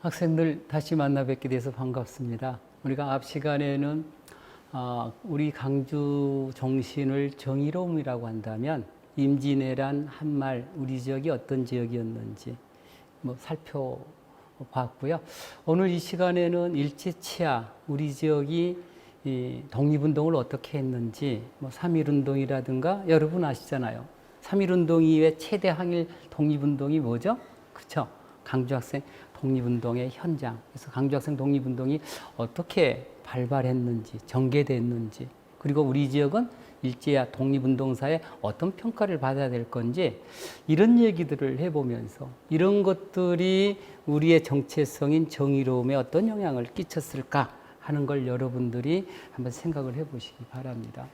학생들 다시 만나 뵙게 돼서 반갑습니다. 우리가 앞 시간에는 우리 강주 정신을 정의로움이라고 한다면 임진왜란 한말 우리 지역이 어떤 지역이었는지 살펴봤고요. 오늘 이 시간에는 일제치하 우리 지역이 독립운동을 어떻게 했는지 3.1운동이라든가 여러분 아시잖아요. 3.1운동 이후에 최대 항일 독립운동이 뭐죠? 그렇죠? 강주학생 독립운동의 현장. 그래서 강주학생 독립운동이 어떻게 발발했는지, 전개됐는지, 그리고 우리 지역은 일제야 독립운동사에 어떤 평가를 받아야 될 건지 이런 얘기들을 해보면서 이런 것들이 우리의 정체성인 정의로움에 어떤 영향을 끼쳤을까 하는 걸 여러분들이 한번 생각을 해보시기 바랍니다.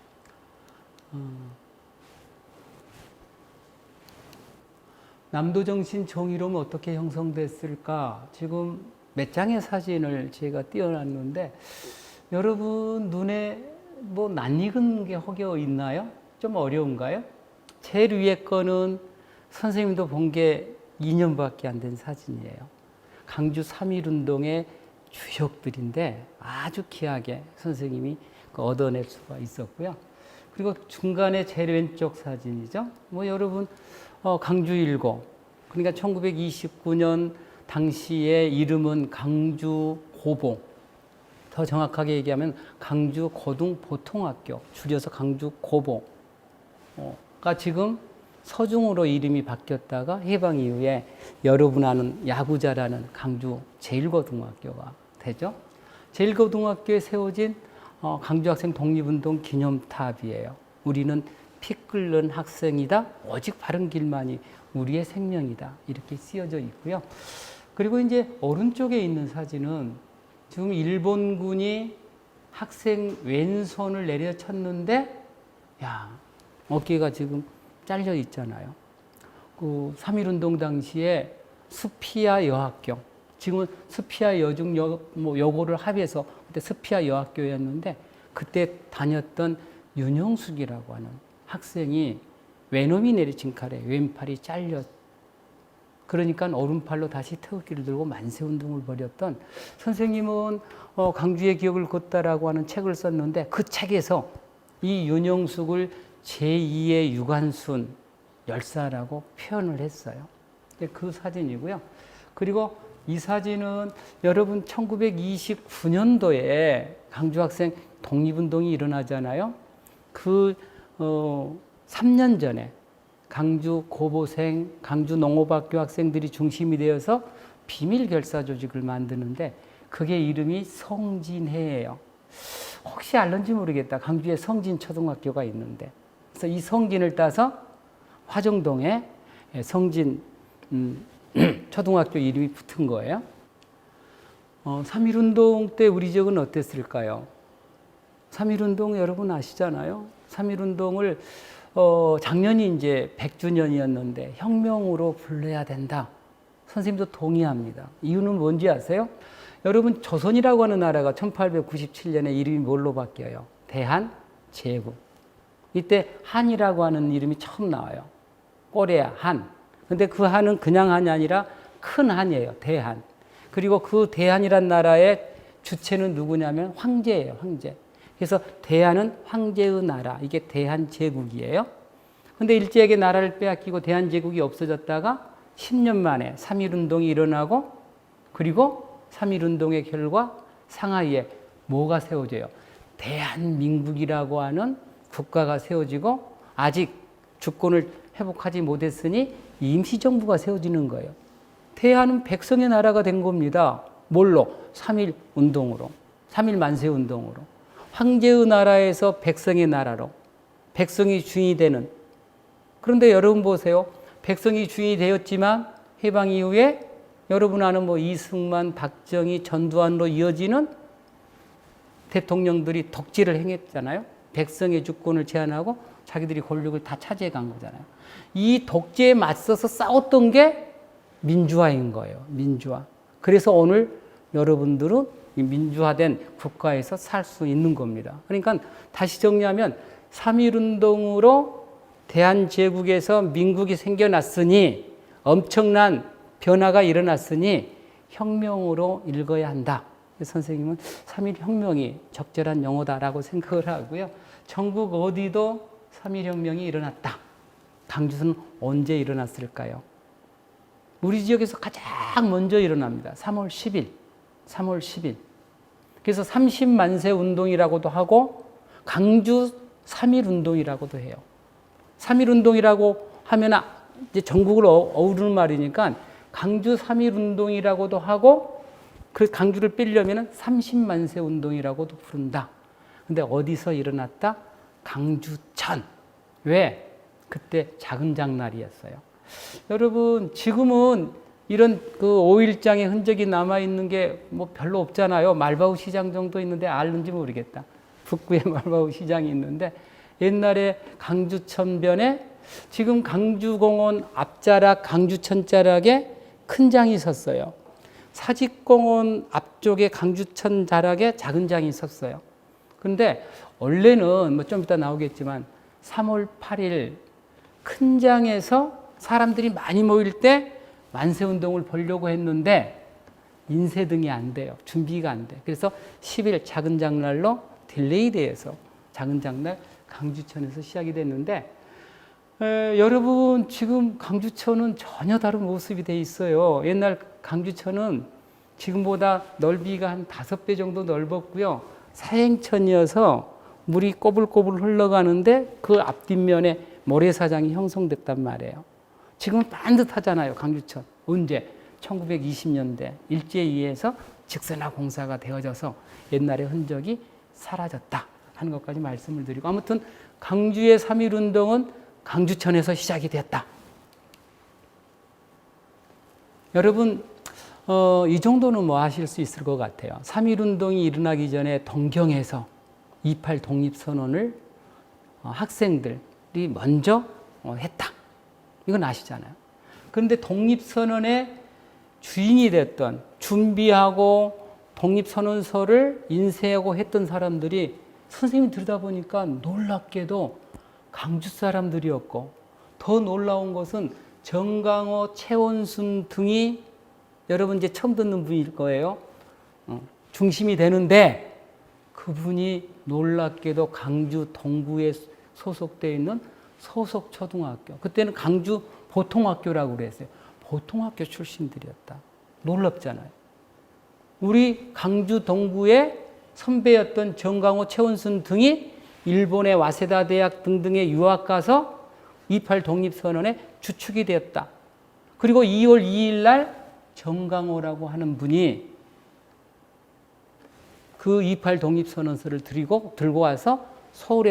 남도정신 정의로움은 어떻게 형성됐을까? 지금 몇 장의 사진을 제가 띄워놨는데 여러분 눈에 낯익은 게 혹여 있나요? 좀 어려운가요? 제일 위에 거는 선생님도 본 게 2년밖에 안 된 사진이에요. 강주 3.1운동의 주역들인데 아주 귀하게 선생님이 얻어낼 수가 있었고요. 그리고 중간에 제일 왼쪽 사진이죠. 여러분 강주 1고, 그러니까 1929년 당시에 이름은 강주 고봉, 더 정확하게 얘기하면 강주 고등보통학교, 줄여서 강주 고봉가 지금 서중으로 이름이 바뀌었다가 해방 이후에 여러분 아는 야구자라는 강주 제1고등학교가 되죠. 제1고등학교에 세워진 강주학생 독립운동 기념탑이에요. 우리는 피 끓는 학생이다. 오직 바른 길만이 우리의 생명이다. 이렇게 쓰여져 있고요. 그리고 이제 오른쪽에 있는 사진은 지금 일본군이 학생 왼손을 내려쳤는데, 어깨가 지금 잘려 있잖아요. 그 3.1운동 당시에 스피아 여학교, 지금은 스피아 여중 여고를 합해서 그때 스피아 여학교였는데 그때 다녔던 윤영숙이라고 하는 학생이 외놈이 내리친 칼에 왼팔이 잘렸, 그러니까 오른팔로 다시 태극기를 들고 만세운동을 벌였던 선생님은 강주의 기억을 걷다라고 하는 책을 썼는데 그 책에서 이 윤영숙을 제2의 유관순 열사라고 표현을 했어요. 그 사진이고요. 그리고 이 사진은 여러분 1929년도에 강주학생 독립운동이 일어나잖아요. 그 3년 전에 강주 고보생, 강주 농업학교 학생들이 중심이 되어서 비밀 결사 조직을 만드는데 그게 이름이 성진회예요. 혹시 알는지 모르겠다. 강주에 성진 초등학교가 있는데, 그래서 이 성진을 따서 화정동에 성진 초등학교 이름이 붙은 거예요. 3.1운동 때 우리 지역은 어땠을까요? 3.1운동 여러분 아시잖아요. 3.1운동을 작년이 이제 100주년이었는데 혁명으로 불러야 된다. 선생님도 동의합니다. 이유는 뭔지 아세요? 여러분 조선이라고 하는 나라가 1897년에 이름이 뭘로 바뀌어요? 대한제국. 이때 한이라고 하는 이름이 처음 나와요. 꼬레아 한. 근데 그 한은 그냥 한이 아니라 큰 한이에요. 대한. 그리고 그 대한이란 나라의 주체는 누구냐면 황제예요. 황제. 그래서 대한은 황제의 나라, 이게 대한제국이에요. 근데 일제에게 나라를 빼앗기고 대한제국이 없어졌다가 10년 만에 3.1운동이 일어나고, 그리고 3.1운동의 결과 상하이에 뭐가 세워져요? 대한민국이라고 하는 국가가 세워지고 아직 주권을 회복하지 못했으니 임시정부가 세워지는 거예요. 대한은 백성의 나라가 된 겁니다. 뭘로? 3.1운동으로, 3.1 만세운동으로. 황제의 나라에서 백성의 나라로, 백성이 주인이 되는. 그런데 여러분 보세요. 백성이 주인이 되었지만 해방 이후에 여러분 아는 이승만, 박정희, 전두환으로 이어지는 대통령들이 독재를 행했잖아요. 백성의 주권을 제한하고 자기들이 권력을 다 차지해 간 거잖아요. 이 독재에 맞서서 싸웠던 게 민주화인 거예요. 민주화. 그래서 오늘 여러분들은 이 민주화된 국가에서 살 수 있는 겁니다. 그러니까 다시 정리하면 3.1운동으로 대한제국에서 민국이 생겨났으니, 엄청난 변화가 일어났으니 혁명으로 읽어야 한다. 선생님은 3.1혁명이 적절한 용어다라고 생각을 하고요. 전국 어디도 3.1혁명이 일어났다. 강주는 언제 일어났을까요? 우리 지역에서 가장 먼저 일어납니다. 3월 10일. 3월 10일. 그래서 30만세 운동이라고도 하고 강주 3.1 운동이라고도 해요. 3.1 운동이라고 하면 이제 전국을 어우르는 말이니까 강주 3.1 운동이라고도 하고 그 강주를 빼려면 30만세 운동이라고도 부른다. 근데 어디서 일어났다? 강주천. 왜? 그때 작은 장날이었어요. 여러분, 지금은 이런 그 5.1장의 흔적이 남아있는 게 뭐 별로 없잖아요. 말바우 시장 정도 있는데 알는지 모르겠다. 북구에 말바우 시장이 있는데 옛날에 강주천변에 지금 강주공원 앞자락, 강주천 자락에 큰 장이 섰어요. 사직공원 앞쪽에 강주천 자락에 작은 장이 섰어요. 그런데 원래는 뭐 좀 이따 나오겠지만 3월 8일 큰 장에서 사람들이 많이 모일 때 만세운동을 보려고 했는데 인쇄등이 안 돼요. 준비가 안 돼. 그래서 10일 작은 장날로 딜레이 돼서 작은 장날 강주천에서 시작이 됐는데 여러분 지금 강주천은 전혀 다른 모습이 돼 있어요. 옛날 강주천은 지금보다 넓이가 한 5배 정도 넓었고요. 사행천이어서 물이 꼬불꼬불 흘러가는데 그 앞뒷면에 모래사장이 형성됐단 말이에요. 지금은 반듯하잖아요. 강주천. 언제? 1920년대 일제에 의해서 직선화 공사가 되어져서 옛날의 흔적이 사라졌다 하는 것까지 말씀을 드리고 아무튼 강주의 3.1 운동은 강주천에서 시작이 됐다. 여러분 이 정도는 뭐 아실 수 있을 것 같아요. 3.1 운동이 일어나기 전에 동경에서 28 독립선언을 학생들이 먼저 했다. 이건 아시잖아요. 그런데 독립선언의 주인이 됐던 준비하고 독립선언서를 인쇄하고 했던 사람들이 선생님이 들여다보니까 놀랍게도 강주 사람들이었고 더 놀라운 것은 정강호, 최원순 등이 여러분 이제 처음 듣는 분일 거예요. 중심이 되는데 그분이 놀랍게도 강주 동구에 소속되어 있는 소속초등학교. 그때는 강주 보통학교라고 그랬어요. 보통학교 출신들이었다. 놀랍잖아요. 우리 강주 동구의 선배였던 정강호, 최원순 등이 일본의 와세다 대학 등등에 유학 가서 28 독립선언의 주축이 되었다. 그리고 2월 2일 날 정강호라고 하는 분이 그 28 독립선언서를 들고 와서 서울에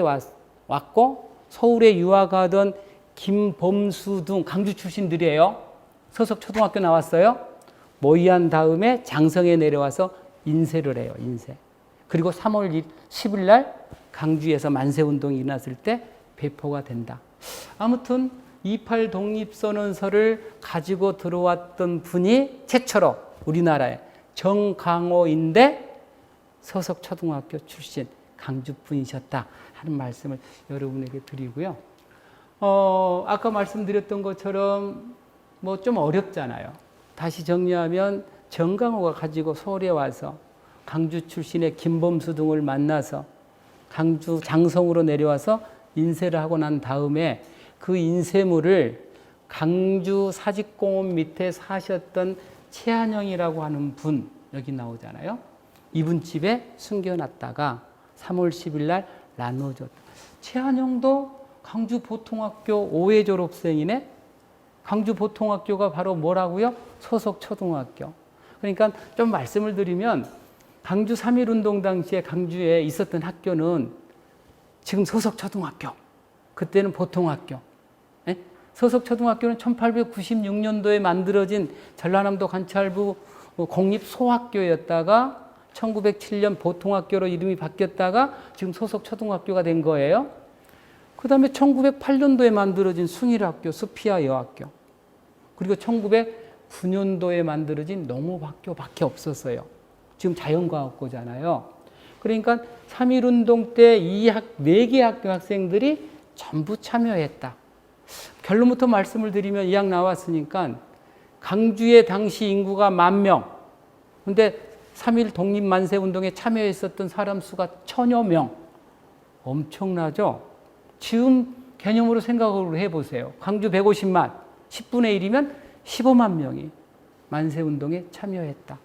왔고 서울에 유학하던 김범수 등 강주 출신들이에요. 서석 초등학교 나왔어요. 모의한 다음에 장성에 내려와서 인쇄를 해요. 인쇄. 그리고 3월 10일 날 강주에서 만세운동이 일어났을 때 배포가 된다. 아무튼 28 독립선언서를 가지고 들어왔던 분이 최초로 우리나라에 정강호인데 서석초등학교 출신 강주 분이셨다 하는 말씀을 여러분에게 드리고요. 아까 말씀드렸던 것처럼 뭐 좀 어렵잖아요. 다시 정리하면 정강호가 가지고 서울에 와서 강주 출신의 김범수 등을 만나서 강주 장성으로 내려와서 인쇄를 하고 난 다음에 그 인쇄물을 강주 사직공원 밑에 사셨던 최한영이라고 하는 분, 여기 나오잖아요. 이분 집에 숨겨놨다가 3월 10일 날 나눠줬다. 최한영도 강주 보통학교 5회 졸업생이네. 강주 보통학교가 바로 뭐라고요? 소속 초등학교. 그러니까 좀 말씀을 드리면 강주 3.1 운동 당시에 강주에 있었던 학교는 지금 소속 초등학교, 그때는 보통학교. 소속 초등학교는 1896년도에 만들어진 전라남도 관찰부 공립 소학교였다가 1907년 보통학교로 이름이 바뀌었다가 지금 소속 초등학교가 된 거예요. 그 다음에 1908년도에 만들어진 숭일학교, 수피아 여학교. 그리고 1909년도에 만들어진 농업학교밖에 없었어요. 지금 자연과학고잖아요. 그러니까 3.1 운동 때 이 4개 학교 학생들이 전부 참여했다. 결론부터 말씀을 드리면 이왕 나왔으니까 강주의 당시 인구가 10,000명, 근데 3.1 독립 만세 운동에 참여했었던 사람 수가 1000여 명. 엄청나죠? 지금 개념으로 생각을 해보세요. 광주 150만, 10분의 1이면 15만 명이 만세 운동에 참여했다.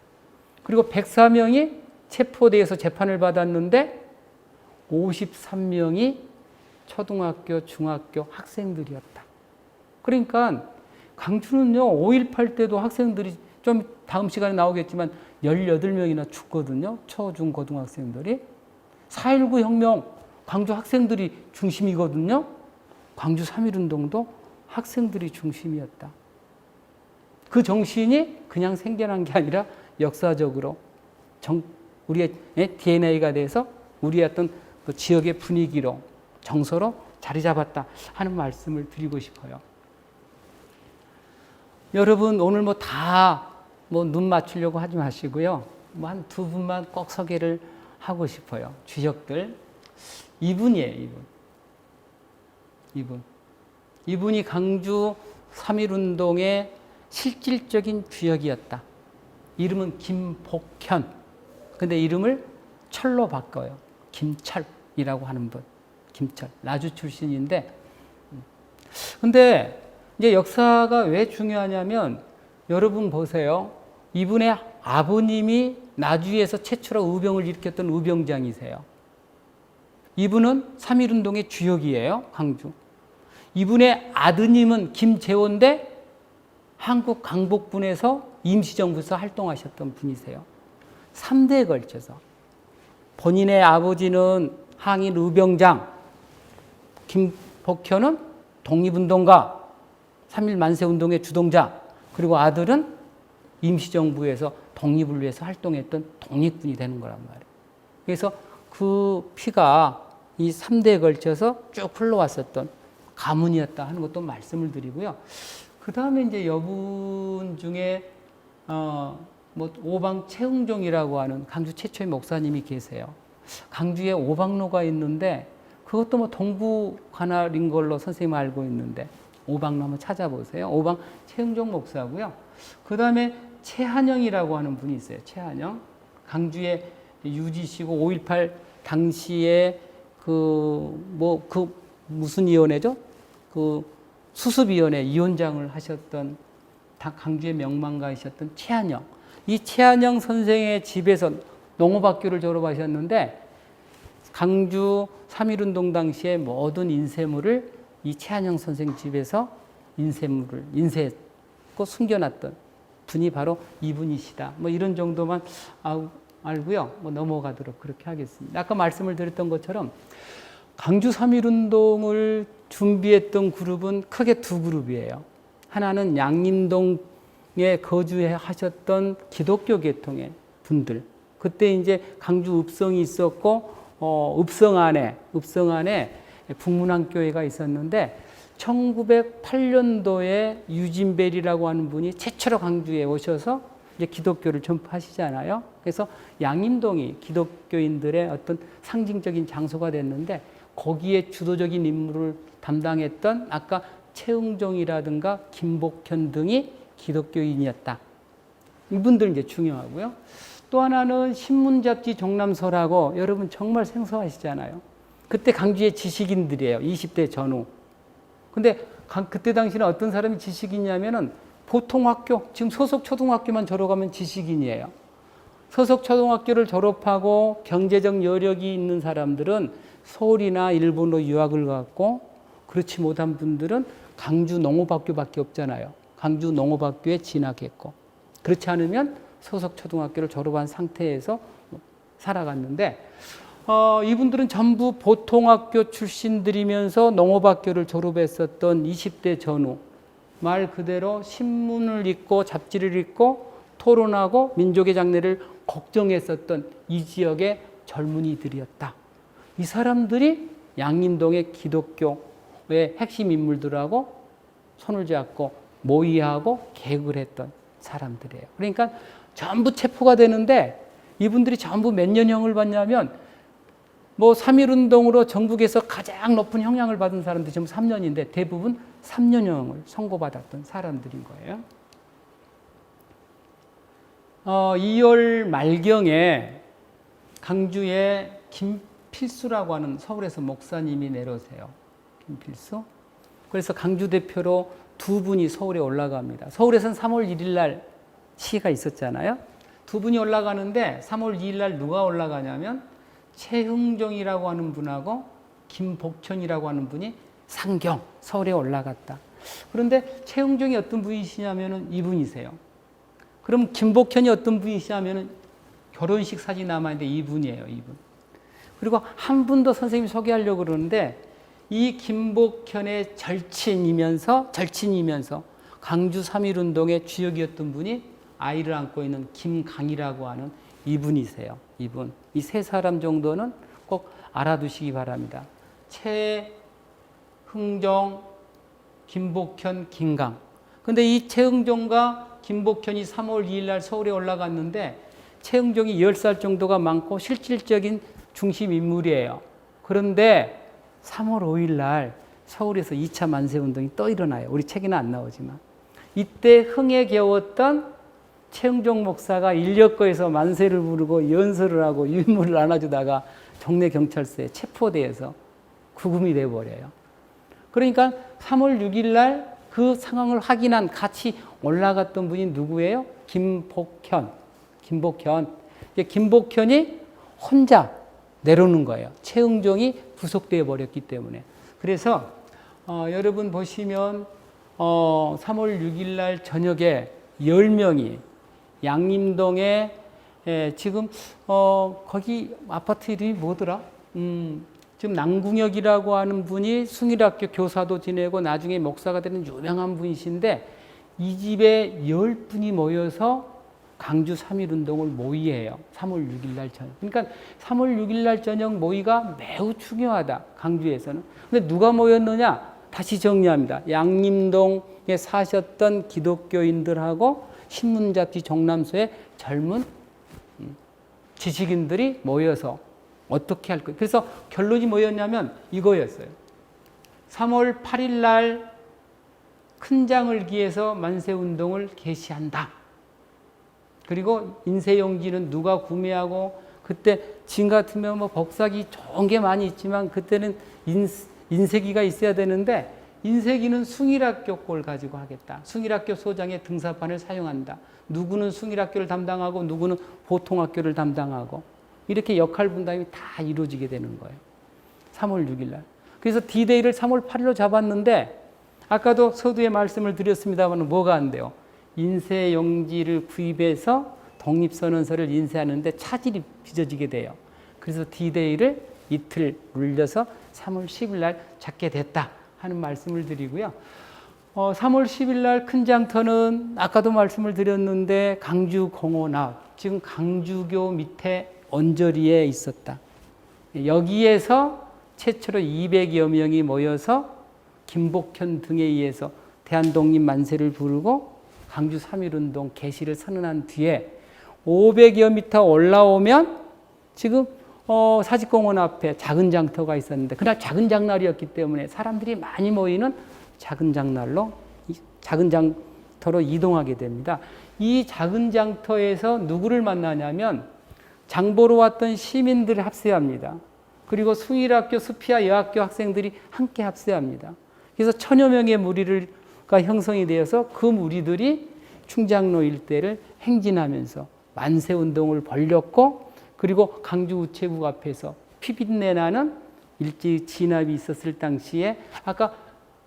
그리고 104명이 체포돼서 재판을 받았는데 53명이 초등학교, 중학교 학생들이었다. 그러니까 광주는요, 5.18 때도 학생들이 좀 다음 시간에 나오겠지만 18명이나 죽거든요. 초, 중, 고등학생들이. 4.19 혁명, 광주 학생들이 중심이거든요. 광주 3.1운동도 학생들이 중심이었다. 그 정신이 그냥 생겨난 게 아니라 역사적으로 우리의 DNA가 돼서 우리의 어떤 그 지역의 분위기로 정서로 자리 잡았다 하는 말씀을 드리고 싶어요. 여러분 오늘 뭐 다 뭐 눈 맞추려고 하지 마시고요. 뭐 한 두 분만 꼭 소개를 하고 싶어요. 주역들. 이분이에요, 이분이 강주 3.1운동의 실질적인 주역이었다. 이름은 김복현. 근데 이름을 철로 바꿔요. 김철이라고 하는 분. 김철. 나주 출신인데. 근데 이제 역사가 왜 중요하냐면 여러분 보세요. 이분의 아버님이 나주에서 최초로 의병을 일으켰던 의병장이세요. 이분은 3.1운동의 주역이에요. 광주. 이분의 아드님은 김재원대 한국 강복군에서 임시정부에서 활동하셨던 분이세요. 3대에 걸쳐서. 본인의 아버지는 항일 의병장, 김복현은 독립운동가, 3.1 만세운동의 주동자, 그리고 아들은 임시정부에서 독립을 위해서 활동했던 독립군이 되는 거란 말이에요. 그래서 그 피가 이 3대에 걸쳐서 쭉 흘러왔었던 가문이었다 하는 것도 말씀을 드리고요. 그 다음에 이제 여분 중에 뭐 오방 최흥종이라고 하는 강주 최초의 목사님이 계세요. 강주에 오방로가 있는데 그것도 뭐 동부 관할인 걸로 선생님 알고 있는데 오방로 한번 찾아보세요. 오방 최흥종 목사고요. 그 다음에 최한영이라고 하는 분이 있어요. 최한영. 강주의 유지시고 5.18 당시에 무슨 위원회죠? 그 수습위원회 위원장을 하셨던 강주의 명망가이셨던 최한영. 이 최한영 선생의 집에서 농업학교를 졸업하셨는데 강주 3.1운동 당시에 모든 인쇄물을 이 최한영 선생 집에서 인쇄했고 숨겨놨던 분이 바로 이분이시다. 뭐 이런 정도만 알고요. 뭐 넘어가도록 그렇게 하겠습니다. 아까 말씀을 드렸던 것처럼 강주 3.1운동을 준비했던 그룹은 크게 두 그룹이에요. 하나는 양림동에 거주하셨던 기독교 계통의 분들. 그때 이제 강주 읍성이 있었고, 읍성 안에 북문안교회가 있었는데, 1908년도에 유진벨이라고 하는 분이 최초로 강주에 오셔서 이제 기독교를 전파하시잖아요. 그래서 양림동이 기독교인들의 어떤 상징적인 장소가 됐는데, 거기에 주도적인 임무를 담당했던 아까 최흥종이라든가 김복현 등이 기독교인이었다. 이분들 이제 중요하고요. 또 하나는 신문잡지 종남서라고 여러분 정말 생소하시잖아요. 그때 강주의 지식인들이에요. 20대 전후. 근데 그때 당시는 어떤 사람이 지식인이냐면은 보통 학교, 지금 소속 초등학교만 졸업하면 지식인이에요. 소속 초등학교를 졸업하고 경제적 여력이 있는 사람들은 서울이나 일본으로 유학을 갔고, 그렇지 못한 분들은 강주 농업학교밖에 없잖아요. 강주 농업학교에 진학했고, 그렇지 않으면 소속 초등학교를 졸업한 상태에서 살아갔는데, 이분들은 전부 보통학교 출신들이면서 농업학교를 졸업했었던 20대 전후, 말 그대로 신문을 읽고 잡지를 읽고 토론하고 민족의 장래를 걱정했었던 이 지역의 젊은이들이었다. 이 사람들이 양림동의 기독교의 핵심 인물들하고 손을 잡고 모의하고 계획을 했던 사람들이에요. 그러니까 전부 체포가 되는데 이분들이 전부 몇 년형을 받냐면 뭐 3.1운동으로 전국에서 가장 높은 형량을 받은 사람들이 지금 3년인데 대부분 3년형을 선고받았던 사람들인 거예요. 2월 말경에 강주에 김필수라고 하는 서울에서 목사님이 내려오세요. 김필수. 그래서 강주 대표로 두 분이 서울에 올라갑니다. 서울에서는 3월 1일 날 시가 있었잖아요. 두 분이 올라가는데 3월 2일 날 누가 올라가냐면 최흥종이라고 하는 분하고 김복현이라고 하는 분이 상경 서울에 올라갔다. 그런데 최흥종이 어떤 분이시냐면은 이분이세요. 그럼 김복현이 어떤 분이시냐면은 결혼식 사진 남아있는데 이분이에요. 이분. 그리고 한 분 더 선생님이 소개하려고 그러는데 이 김복현의 절친이면서 강주 3.1운동의 주역이었던 분이 아이를 안고 있는 김강이라고 하는 이분이세요. 이분. 이 세 사람 정도는 꼭 알아두시기 바랍니다. 최흥종, 김복현, 김강. 근데 이 최흥종과 김복현이 3월 2일 날 서울에 올라갔는데 최흥종이 10살 정도가 많고 실질적인 중심 인물이에요. 그런데 3월 5일 날 서울에서 2차 만세운동이 또 일어나요. 우리 책에는 안 나오지만. 이때 흥에 겨웠던 최흥종 목사가 인력거에서 만세를 부르고 연설을 하고 유인물을 나눠주다가 동네 경찰서에 체포돼서 구금이 돼버려요. 그러니까 3월 6일 날 그 상황을 확인한 같이 올라갔던 분이 누구예요? 김복현. 김복현이 혼자 내려오는 거예요. 최흥종이 구속되어 버렸기 때문에. 그래서 여러분 보시면 3월 6일 날 저녁에 10명이 양림동에 지금 거기 아파트 이름이 뭐더라? 지금 남궁혁이라고 하는 분이 숭일학교 교사도 지내고 나중에 목사가 되는 유명한 분이신데 이 집에 10분이 모여서 강주 3.1운동을 모의해요. 3월 6일 날 저녁. 그러니까 3월 6일 날 저녁 모의가 매우 중요하다. 강주에서는. 근데 누가 모였느냐? 다시 정리합니다. 양림동에 사셨던 기독교인들하고 신문잡지 정남소의 젊은 지식인들이 모여서 어떻게 할 거예요. 그래서 결론이 뭐였냐면 이거였어요. 3월 8일 날 큰장을 기해서 만세운동을 개시한다. 그리고 인쇄용지는 누가 구매하고 그때 지금 같으면 뭐 복사기 좋은 게 많이 있지만 그때는 인쇄기가 있어야 되는데 인쇄기는 숭일학교 걸 가지고 하겠다. 숭일학교 소장의 등사판을 사용한다. 누구는 숭일학교를 담당하고 누구는 보통학교를 담당하고 이렇게 역할 분담이 다 이루어지게 되는 거예요. 3월 6일 날. 그래서 D-Day를 3월 8일로 잡았는데 아까도 서두에 말씀을 드렸습니다만 뭐가 안 돼요? 인쇄용지를 구입해서 독립선언서를 인쇄하는데 차질이 빚어지게 돼요. 그래서 D-Day를 이틀 물려서 3월 10일 날 잡게 됐다 하는 말씀을 드리고요. 3월 10일 날 큰 장터는 아까도 말씀을 드렸는데 강주 공원 앞, 지금 강주교 밑에 언저리에 있었다. 여기에서 최초로 200여 명이 모여서 김복현 등에 의해서 대한독립 만세를 부르고 강주 3.1운동 개시를 선언한 뒤에 500여 미터 올라오면 지금 사직공원 앞에 작은 장터가 있었는데 그날 작은 장날이었기 때문에 사람들이 많이 모이는 작은 장터로 이동하게 됩니다. 이 작은 장터에서 누구를 만나냐면 장보러 왔던 시민들을 합세합니다. 그리고 숭일학교, 수피아 여학교 학생들이 함께 합세합니다. 그래서 1000여 명의 무리가 형성이 되어서 그 무리들이 충장로 일대를 행진하면서 만세운동을 벌였고 그리고 강주 우체국 앞에서 피빛내 나는 일제 진압이 있었을 당시에 아까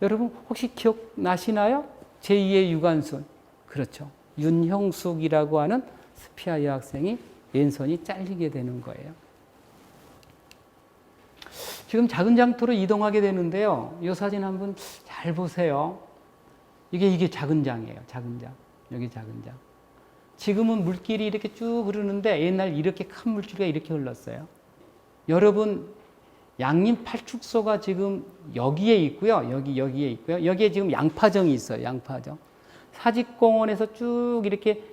여러분 혹시 기억나시나요? 제2의 유관순. 그렇죠. 윤형숙이라고 하는 스피아 여학생이 왼손이 잘리게 되는 거예요. 지금 작은 장터로 이동하게 되는데요. 이 사진 한번 잘 보세요. 이게 작은 장이에요. 작은 장. 여기 작은 장. 지금은 물길이 이렇게 쭉 흐르는데 옛날 이렇게 큰 물줄기가 이렇게 흘렀어요. 여러분 양림 팔축소가 지금 여기에 있고요. 여기에 있고요. 여기에 지금 양파정이 있어요. 양파정. 사직공원에서 쭉 이렇게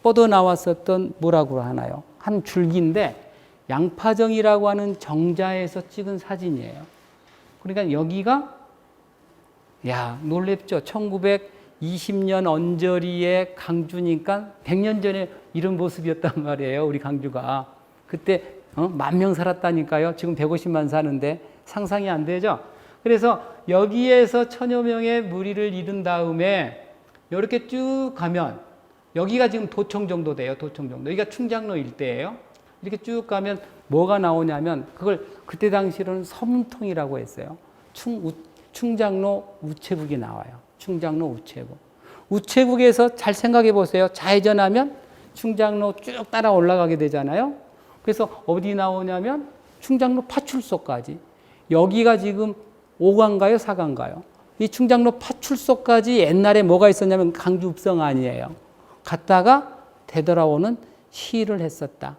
뻗어 나왔었던 뭐라고 하나요? 한 줄기인데 양파정이라고 하는 정자에서 찍은 사진이에요. 그러니까 여기가 놀랍죠. 20년 언저리의 강주니까 100년 전에 이런 모습이었단 말이에요. 우리 강주가. 그때 10,000명 살았다니까요. 지금 150만 사는데 상상이 안 되죠. 그래서 여기에서 1,000여 명의 무리를 이룬 다음에 이렇게 쭉 가면 여기가 지금 도청 정도 돼요. 도청 정도. 여기가 충장로 일대예요. 이렇게 쭉 가면 뭐가 나오냐면 그걸 그때 당시로는 서문통이라고 했어요. 충장로 우체국이 나와요. 충장로 우체국. 우체국에서 잘 생각해 보세요. 좌회전하면 충장로 쭉 따라 올라가게 되잖아요. 그래서 어디 나오냐면 충장로 파출소까지. 여기가 지금 5가인가요? 4가인가요? 이 충장로 파출소까지 옛날에 뭐가 있었냐면 강주 읍성 아니에요. 갔다가 되돌아오는 시위를 했었다.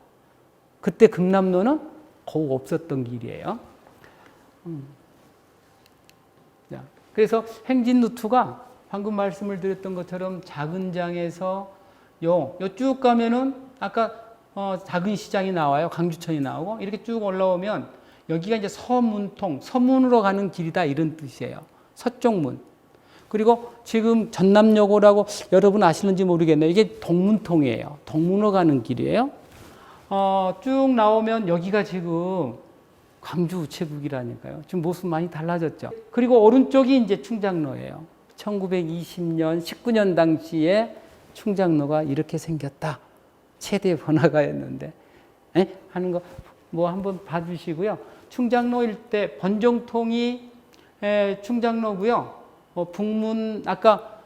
그때 금남로는 거의 없었던 길이에요. 그래서 행진 루트가 방금 말씀을 드렸던 것처럼 작은 장에서 요 쭉 가면은 아까 작은 시장이 나와요. 강주천이 나오고 이렇게 쭉 올라오면 여기가 이제 서문통, 서문으로 가는 길이다 이런 뜻이에요. 서쪽문. 그리고 지금 전남여고라고 여러분 아시는지 모르겠네요. 이게 동문통이에요. 동문으로 가는 길이에요. 쭉 나오면 여기가 지금 광주 우체국이라니까요. 지금 모습 많이 달라졌죠. 그리고 오른쪽이 이제 충장로예요. 1920년, 19년 당시에 충장로가 이렇게 생겼다. 최대 번화가였는데. 하는 거 뭐 한번 봐주시고요. 충장로 일대 번정통이 충장로고요. 북문 아까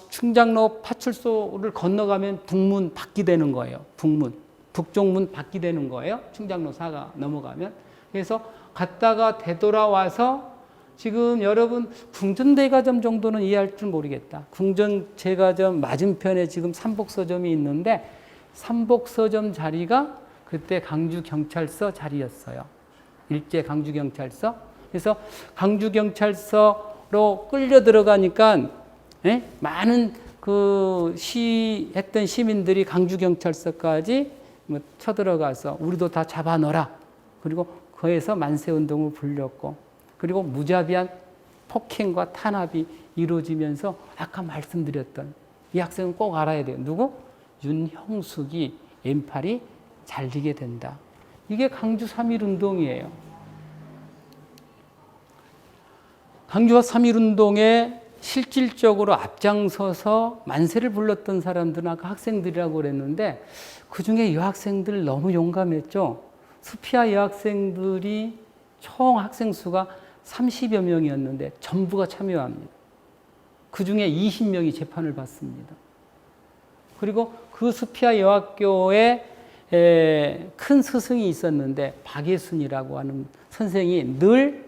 충장로 파출소를 건너가면 북문 밖이 되는 거예요. 북문. 북쪽문 밖이 되는 거예요. 충장로 4가 넘어가면. 그래서 갔다가 되돌아와서 지금 여러분 궁전대가점 정도는 이해할 줄 모르겠다. 궁전대가점 맞은편에 지금 삼복서점이 있는데 삼복서점 자리가 그때 강주경찰서 자리였어요. 일제 강주경찰서. 그래서 강주경찰서로 끌려 들어가니까 많은 그 시했던 시민들이 강주경찰서까지 쳐들어가서 우리도 다 잡아넣어라. 그리고 거기서 만세운동을 불렸고 그리고 무자비한 폭행과 탄압이 이루어지면서 아까 말씀드렸던 이 학생은 꼭 알아야 돼요. 누구? 윤형숙이 왼팔이 잘리게 된다. 이게 강주 3.1운동이에요. 강주와 3.1운동에 실질적으로 앞장서서 만세를 불렀던 사람들은 아까 학생들이라고 그랬는데 그중에 여학생들 너무 용감했죠. 스피아 여학생들이 총 학생 수가 30여 명이었는데 전부가 참여합니다. 그중에 20명이 재판을 받습니다. 그리고 그 스피아 여학교에 큰 스승이 있었는데 박예순이라고 하는 선생이 늘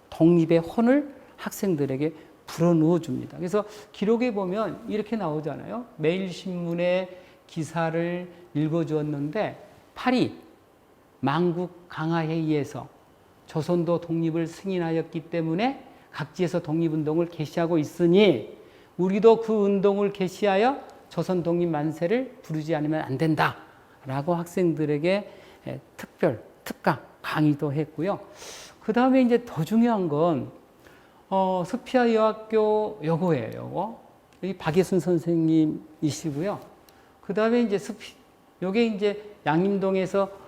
독립의 혼을 학생들에게 불어넣어 줍니다. 그래서 기록에 보면 이렇게 나오잖아요. 매일신문의 기사를 읽어주었는데 파리 만국 강화회의에서 조선도 독립을 승인하였기 때문에 각지에서 독립운동을 개시하고 있으니 우리도 그 운동을 개시하여 조선 독립 만세를 부르지 않으면 안 된다. 라고 학생들에게 특강, 강의도 했고요. 그 다음에 이제 더 중요한 건, 스피아 여학교 여고예요, 요거. 여기 박예순 선생님이시고요. 그 다음에 이제 요게 이제 양림동에서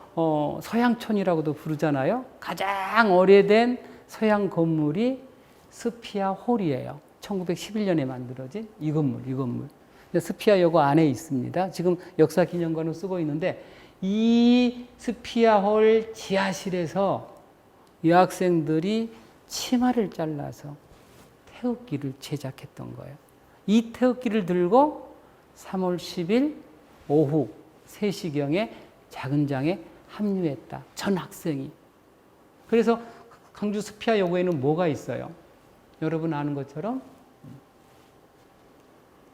서양촌이라고도 부르잖아요. 가장 오래된 서양 건물이 스피아 홀이에요. 1911년에 만들어진 이 건물. 스피아 여고 안에 있습니다. 지금 역사기념관을 쓰고 있는데 이 스피아 홀 지하실에서 여학생들이 치마를 잘라서 태극기를 제작했던 거예요. 이 태극기를 들고 3월 10일 오후 3시경에 작은 장에 합류했다. 전 학생이. 그래서 강주 스피아 여고에는 뭐가 있어요? 여러분 아는 것처럼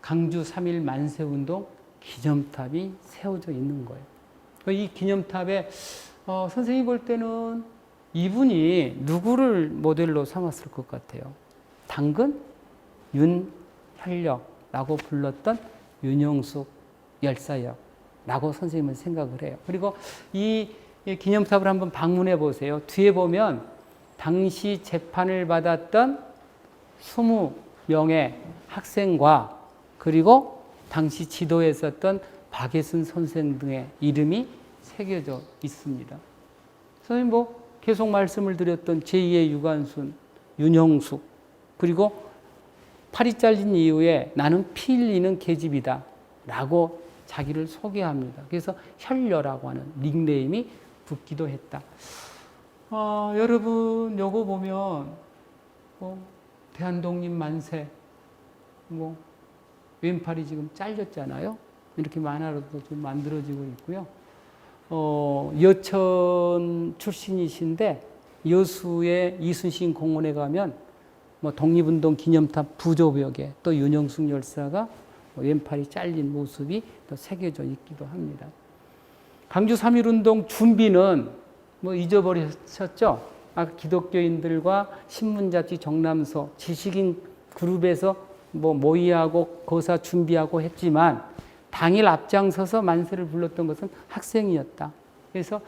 강주 3.1 만세운동 기념탑이 세워져 있는 거예요. 이 기념탑에 선생님이 볼 때는 이분이 누구를 모델로 삼았을 것 같아요? 당근 윤혈력라고 불렀던 윤영숙 열사역라고 선생님은 생각을 해요. 그리고 이 기념탑을 한번 방문해 보세요. 뒤에 보면 당시 재판을 받았던 20명의 학생과 그리고 당시 지도에 썼던 박예순 선생 등의 이름이 새겨져 있습니다. 선생님 뭐 계속 말씀을 드렸던 제2의 유관순, 윤형숙, 그리고 팔이 잘린 이후에 나는 피 흘리는 계집이다 라고 자기를 소개합니다. 그래서 혈려라고 하는 닉네임이 붙기도 했다. 여러분 요거 보면 대한독립 만세, 왼팔이 지금 잘렸잖아요. 이렇게 만화로도 좀 만들어지고 있고요. 여천 출신이신데 여수의 이순신 공원에 가면 독립운동 기념탑 부조벽에 또 윤형숙 열사가 왼팔이 잘린 모습이 또 새겨져 있기도 합니다. 광주 3.1운동 준비는 잊어버리셨죠? 기독교인들과 신문잡지 정남서 지식인 그룹에서 모의하고 거사 준비하고 했지만 당일 앞장서서 만세를 불렀던 것은 학생이었다. 그래서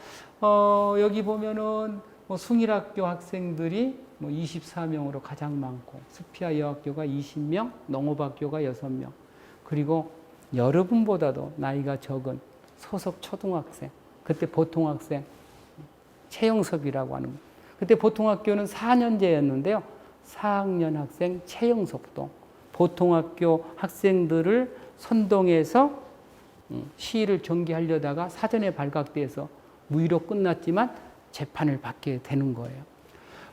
여기 보면은 숭일학교 학생들이 24명으로 가장 많고 스피아 여학교가 20명, 농업학교가 6명, 그리고 여러분보다도 나이가 적은 소속 초등학생, 그때 보통학생 최영섭이라고 하는, 그때 보통학교는 4년제였는데요. 4학년 학생 최영섭도 보통학교 학생들을 선동해서 시위를 전개하려다가 사전에 발각돼서 무위로 끝났지만 재판을 받게 되는 거예요.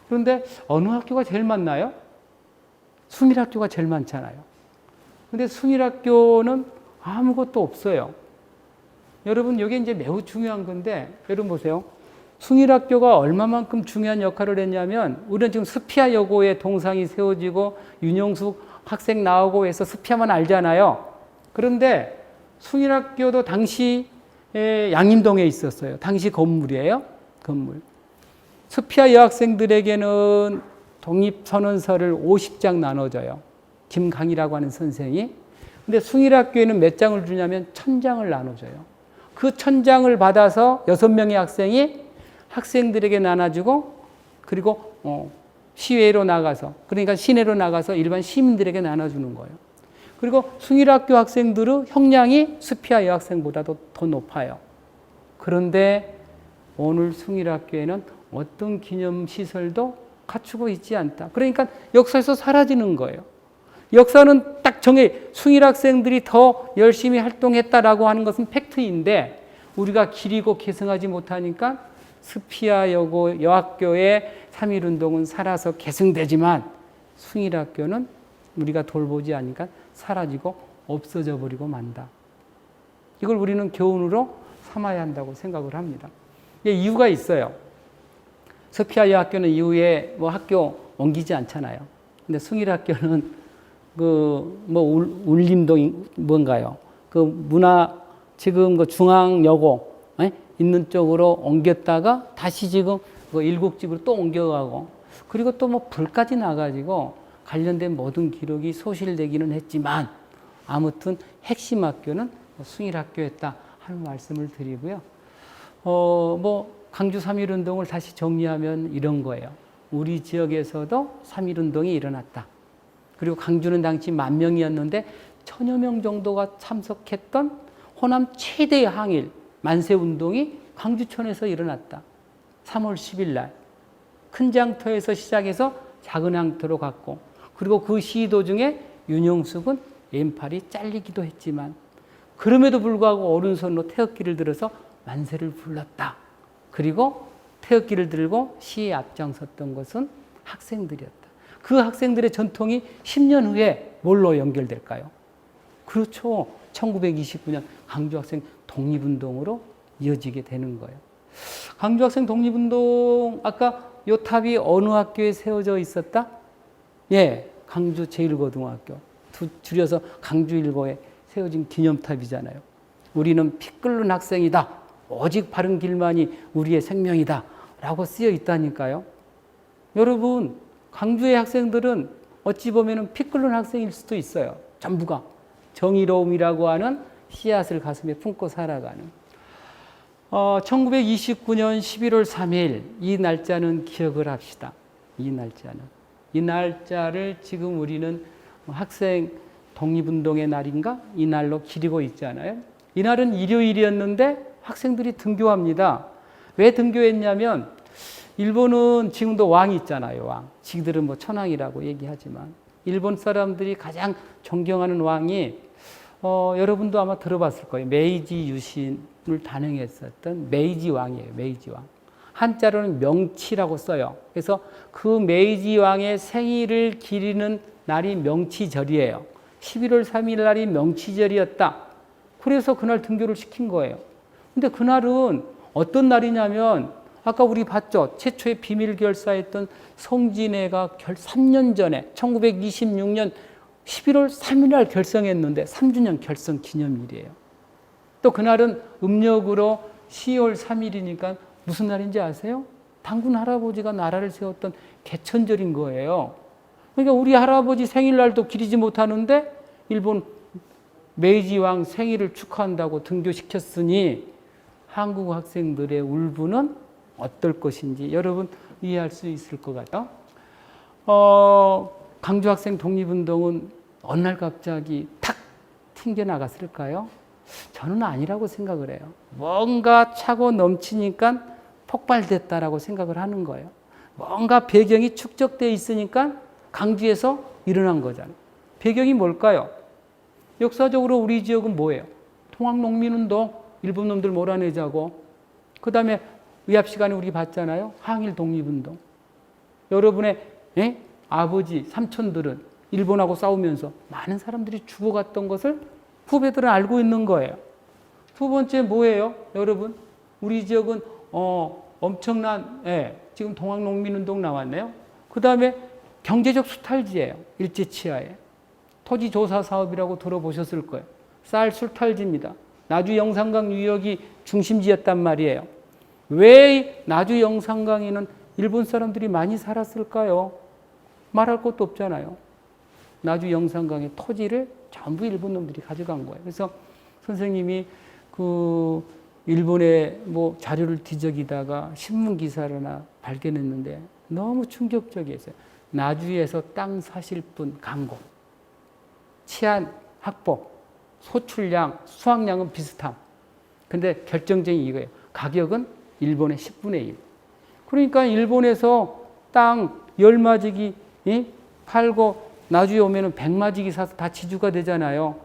그런데 어느 학교가 제일 많나요? 숭일학교가 제일 많잖아요. 근데 숭일학교는 아무것도 없어요. 여러분, 이게 이제 매우 중요한 건데, 여러분 보세요. 숭일학교가 얼마만큼 중요한 역할을 했냐면, 우리는 지금 스피아 여고의 동상이 세워지고, 윤형숙 학생 나오고 해서 스피아만 알잖아요. 그런데 숭일학교도 당시 양림동에 있었어요. 당시 건물이에요. 건물. 스피아 여학생들에게는 독립선언서를 50장 나눠줘요. 김강이라고 하는 선생이. 근데 숭일학교에는 몇 장을 주냐면 1000장을 나눠줘요. 그 1000장을 받아서 6명의 학생이 학생들에게 나눠주고, 그리고 시외로 나가서, 그러니까 시내로 나가서 일반 시민들에게 나눠주는 거예요. 그리고 숭일학교 학생들의 형량이 스피아 여학생보다도 더 높아요. 그런데 오늘 숭일학교에는 어떤 기념시설도 갖추고 있지 않다. 그러니까 역사에서 사라지는 거예요. 역사는 딱 정해, 숭일학생들이 더 열심히 활동했다라고 하는 것은 팩트인데, 우리가 기리고 계승하지 못하니까 스피아 여학교의 3.1운동은 살아서 계승되지만 숭일학교는 우리가 돌보지 않으니까 사라지고 없어져 버리고 만다. 이걸 우리는 교훈으로 삼아야 한다고 생각을 합니다. 이유가 있어요. 스피아 여학교는 이후에 학교 옮기지 않잖아요. 근데 숭일학교는 울림동 뭔가요? 지금 중앙여고 있는 쪽으로 옮겼다가 다시 지금 일곡집으로 또 옮겨가고, 그리고 또 불까지 나가지고 관련된 모든 기록이 소실되기는 했지만 아무튼 핵심 학교는 숭일학교였다 하는 말씀을 드리고요. 광주 3.1운동을 다시 정리하면 이런 거예요. 우리 지역에서도 3.1운동이 일어났다. 그리고 광주는 당시 10,000명이었는데 1,000여 명 정도가 참석했던 호남 최대의 항일 만세운동이 광주촌에서 일어났다. 3월 10일 날 큰 장터에서 시작해서 작은 장터로 갔고, 그리고 그 시위 도중에 윤형숙은 왼팔이 잘리기도 했지만 그럼에도 불구하고 오른손으로 태극기를 들어서 만세를 불렀다. 그리고 태극기를 들고 시위에 앞장섰던 것은 학생들이었다. 그 학생들의 전통이 10년 후에 뭘로 연결될까요? 그렇죠. 1929년 광주학생 독립운동으로 이어지게 되는 거예요. 광주학생 독립운동, 아까 요 탑이 어느 학교에 세워져 있었다? 예, 광주 제1고등학교. 줄여서 강주1고에 세워진 기념탑이잖아요. 우리는 피 끓는 학생이다. 오직 바른 길만이 우리의 생명이다. 라고 쓰여 있다니까요. 여러분, 광주의 학생들은 어찌 보면 피 끓는 학생일 수도 있어요. 전부가. 정의로움이라고 하는 씨앗을 가슴에 품고 살아가는. 1929년 11월 3일, 이 날짜는 기억을 합시다. 이 날짜를 지금 우리는 학생 독립운동의 날인가? 이 날로 기리고 있잖아요. 이날은 일요일이었는데 학생들이 등교합니다. 왜 등교했냐면 일본은 지금도 왕이 있잖아요. 왕. 지들은 뭐 천황이라고 얘기하지만 일본 사람들이 가장 존경하는 왕이 여러분도 아마 들어봤을 거예요. 메이지 유신을 단행했었던 메이지 왕이에요. 메이지 왕. 한자로는 명치라고 써요. 그래서 그 메이지 왕의 생일을 기리는 날이 명치절이에요. 11월 3일 날이 명치절이었다. 그래서 그날 등교를 시킨 거예요. 근데 그날은 어떤 날이냐면 아까 우리 봤죠? 최초의 비밀 결사했던 성진회가 3년 전에 1926년 11월 3일 날 결성했는데 3주년 결성 기념일이에요. 또 그날은 음력으로 10월 3일이니까 무슨 날인지 아세요? 당군 할아버지가 나라를 세웠던 개천절인 거예요. 그러니까 우리 할아버지 생일날도 기리지 못하는데 일본 메이지 왕 생일을 축하한다고 등교시켰으니 한국 학생들의 울분은 어떨 것인지 여러분 이해할 수 있을 것 같아요. 강주 학생 독립운동은 어느 날 갑자기 탁 튕겨나갔을까요? 저는 아니라고 생각을 해요. 뭔가 차고 넘치니까 폭발됐다라고 생각을 하는 거예요. 뭔가 배경이 축적되어 있으니까 강주에서 일어난 거잖아요. 배경이 뭘까요? 역사적으로 우리 지역은 뭐예요? 통학농민운동, 일본 놈들 몰아내자고. 그 다음에 의합 시간에 우리 봤잖아요. 항일 독립운동. 여러분의 아버지, 삼촌들은 일본하고 싸우면서 많은 사람들이 죽어갔던 것을 후배들은 알고 있는 거예요. 두 번째 뭐예요? 여러분, 우리 지역은 엄청난 지금 동학농민운동 나왔네요. 그 다음에 경제적 수탈지예요. 일제치하에. 토지조사 사업이라고 들어보셨을 거예요. 쌀 수탈지입니다. 나주 영산강 유역이 중심지였단 말이에요. 왜 나주 영산강에는 일본 사람들이 많이 살았을까요? 말할 것도 없잖아요. 나주 영산강의 토지를 전부 일본 놈들이 가져간 거예요. 그래서 선생님이 그 일본의 뭐 자료를 뒤적이다가 신문 기사를 하나 발견했는데 너무 충격적이었어요. 나주에서 땅 사실 분 강고, 치안 확보, 소출량, 수확량은 비슷함. 근데 결정적인 이거예요. 가격은 일본의 10분의 1. 그러니까 일본에서 땅 10마지기 팔고 나주에 오면 100마지기 사서 다 지주가 되잖아요.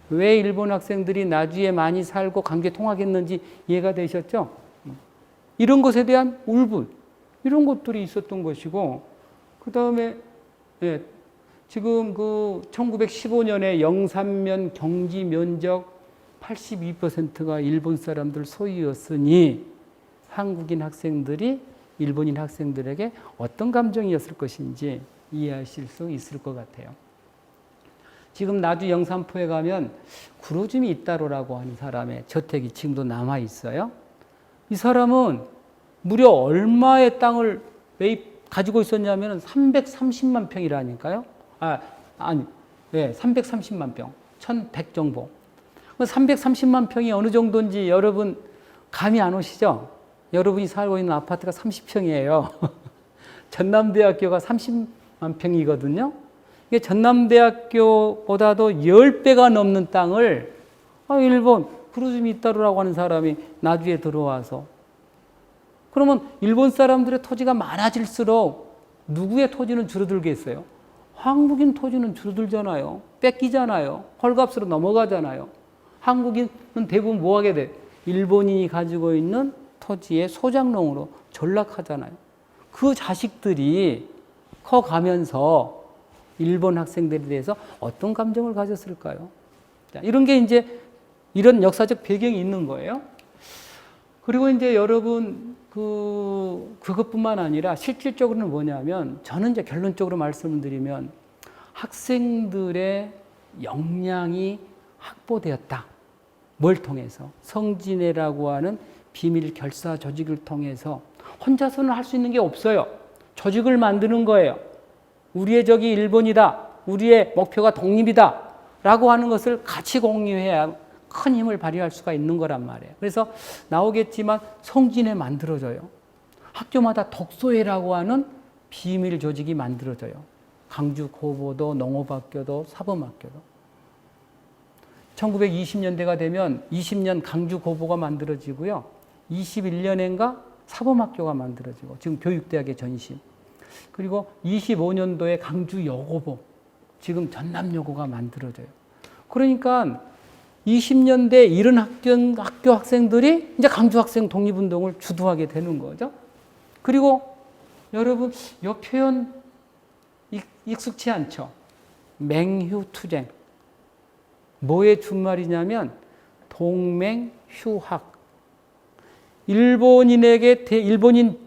왜 일본 학생들이 나주에 많이 살고 강제 통학했는지 이해가 되셨죠? 이런 것에 대한 울분, 이런 것들이 있었던 것이고, 그 다음에 지금 그 1915년에 영산면 경지 면적 82%가 일본 사람들 소유였으니 한국인 학생들이 일본인 학생들에게 어떤 감정이었을 것인지 이해하실 수 있을 것 같아요. 지금 나주 영산포에 가면 구로즈미 이따로라고 하는 사람의 저택이 지금도 남아 있어요. 이 사람은 무려 얼마의 땅을 가지고 있었냐면 330만 평이라니까요. 330만 평, 1100 정도. 330만 평이 어느 정도인지 여러분 감이 안 오시죠? 여러분이 살고 있는 아파트가 30평이에요. 전남대학교가 30만 평이거든요. 이게 전남대학교보다도 10배가 넘는 땅을 일본 구로즈미 이따루라고 하는 사람이 나주에 들어와서, 그러면 일본 사람들의 토지가 많아질수록 누구의 토지는 줄어들겠어요? 한국인 토지는 줄어들잖아요. 뺏기잖아요. 헐값으로 넘어가잖아요. 한국인은 대부분 뭐 하게 돼? 일본인이 가지고 있는 토지의 소장농으로 전락하잖아요. 그 자식들이 커가면서 일본 학생들에 대해서 어떤 감정을 가졌을까요? 자, 이런 게 이제 이런 역사적 배경이 있는 거예요. 그리고 이제 여러분 그것뿐만 아니라 실질적으로는 뭐냐면, 저는 이제 결론적으로 말씀을 드리면 학생들의 역량이 확보되었다. 뭘 통해서? 성진회라고 하는 비밀 결사 조직을 통해서. 혼자서는 할 수 있는 게 없어요. 조직을 만드는 거예요. 우리의 적이 일본이다. 우리의 목표가 독립이다. 라고 하는 것을 같이 공유해야 큰 힘을 발휘할 수가 있는 거란 말이에요. 그래서 나오겠지만 성진회 만들어져요. 학교마다 독서회라고 하는 비밀 조직이 만들어져요. 강주 고보도, 농업학교도, 사범학교도. 1920년대가 되면 20년 강주 고보가 만들어지고요. 21년인가 사범학교가 만들어지고 지금 교육대학의 전심. 그리고 25년도에 강주 여고보, 지금 전남여고가 만들어져요. 그러니까 20년대 이런 학교 학생들이 이제 강주 학생 독립운동을 주도하게 되는 거죠. 그리고 여러분, 이 표현 익숙치 않죠? 맹휴투쟁. 뭐의 준말이냐면 동맹휴학. 일본인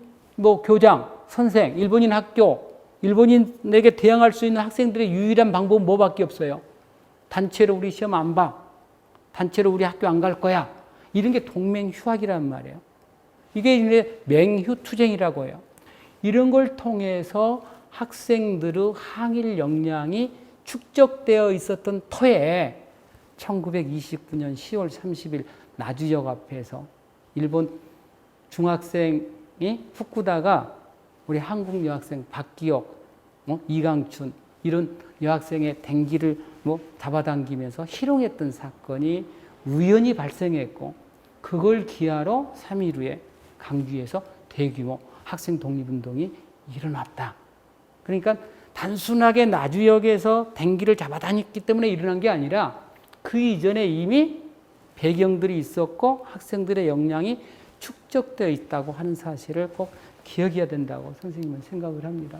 교장, 선생, 일본인 학교, 일본인에게 대항할 수 있는 학생들의 유일한 방법은 뭐밖에 없어요? 단체로 우리 시험 안 봐. 단체로 우리 학교 안 갈 거야. 이런 게 동맹휴학이란 말이에요. 이게 이제 맹휴투쟁이라고 해요. 이런 걸 통해서 학생들의 항일 역량이 축적되어 있었던 터에 1929년 10월 30일 나주역 앞에서 일본 중학생이 후쿠다가 우리 한국 여학생 박기옥, 이강춘 이런 여학생의 댕기를 잡아당기면서 희롱했던 사건이 우연히 발생했고, 그걸 기하로 3일 후에 강주에서 대규모 학생 독립운동이 일어났다. 그러니까 단순하게 나주역에서 댕기를 잡아다녔기 때문에 일어난 게 아니라 그 이전에 이미 배경들이 있었고 학생들의 역량이 축적되어 있다고 하는 사실을 꼭 기억해야 된다고 선생님은 생각을 합니다.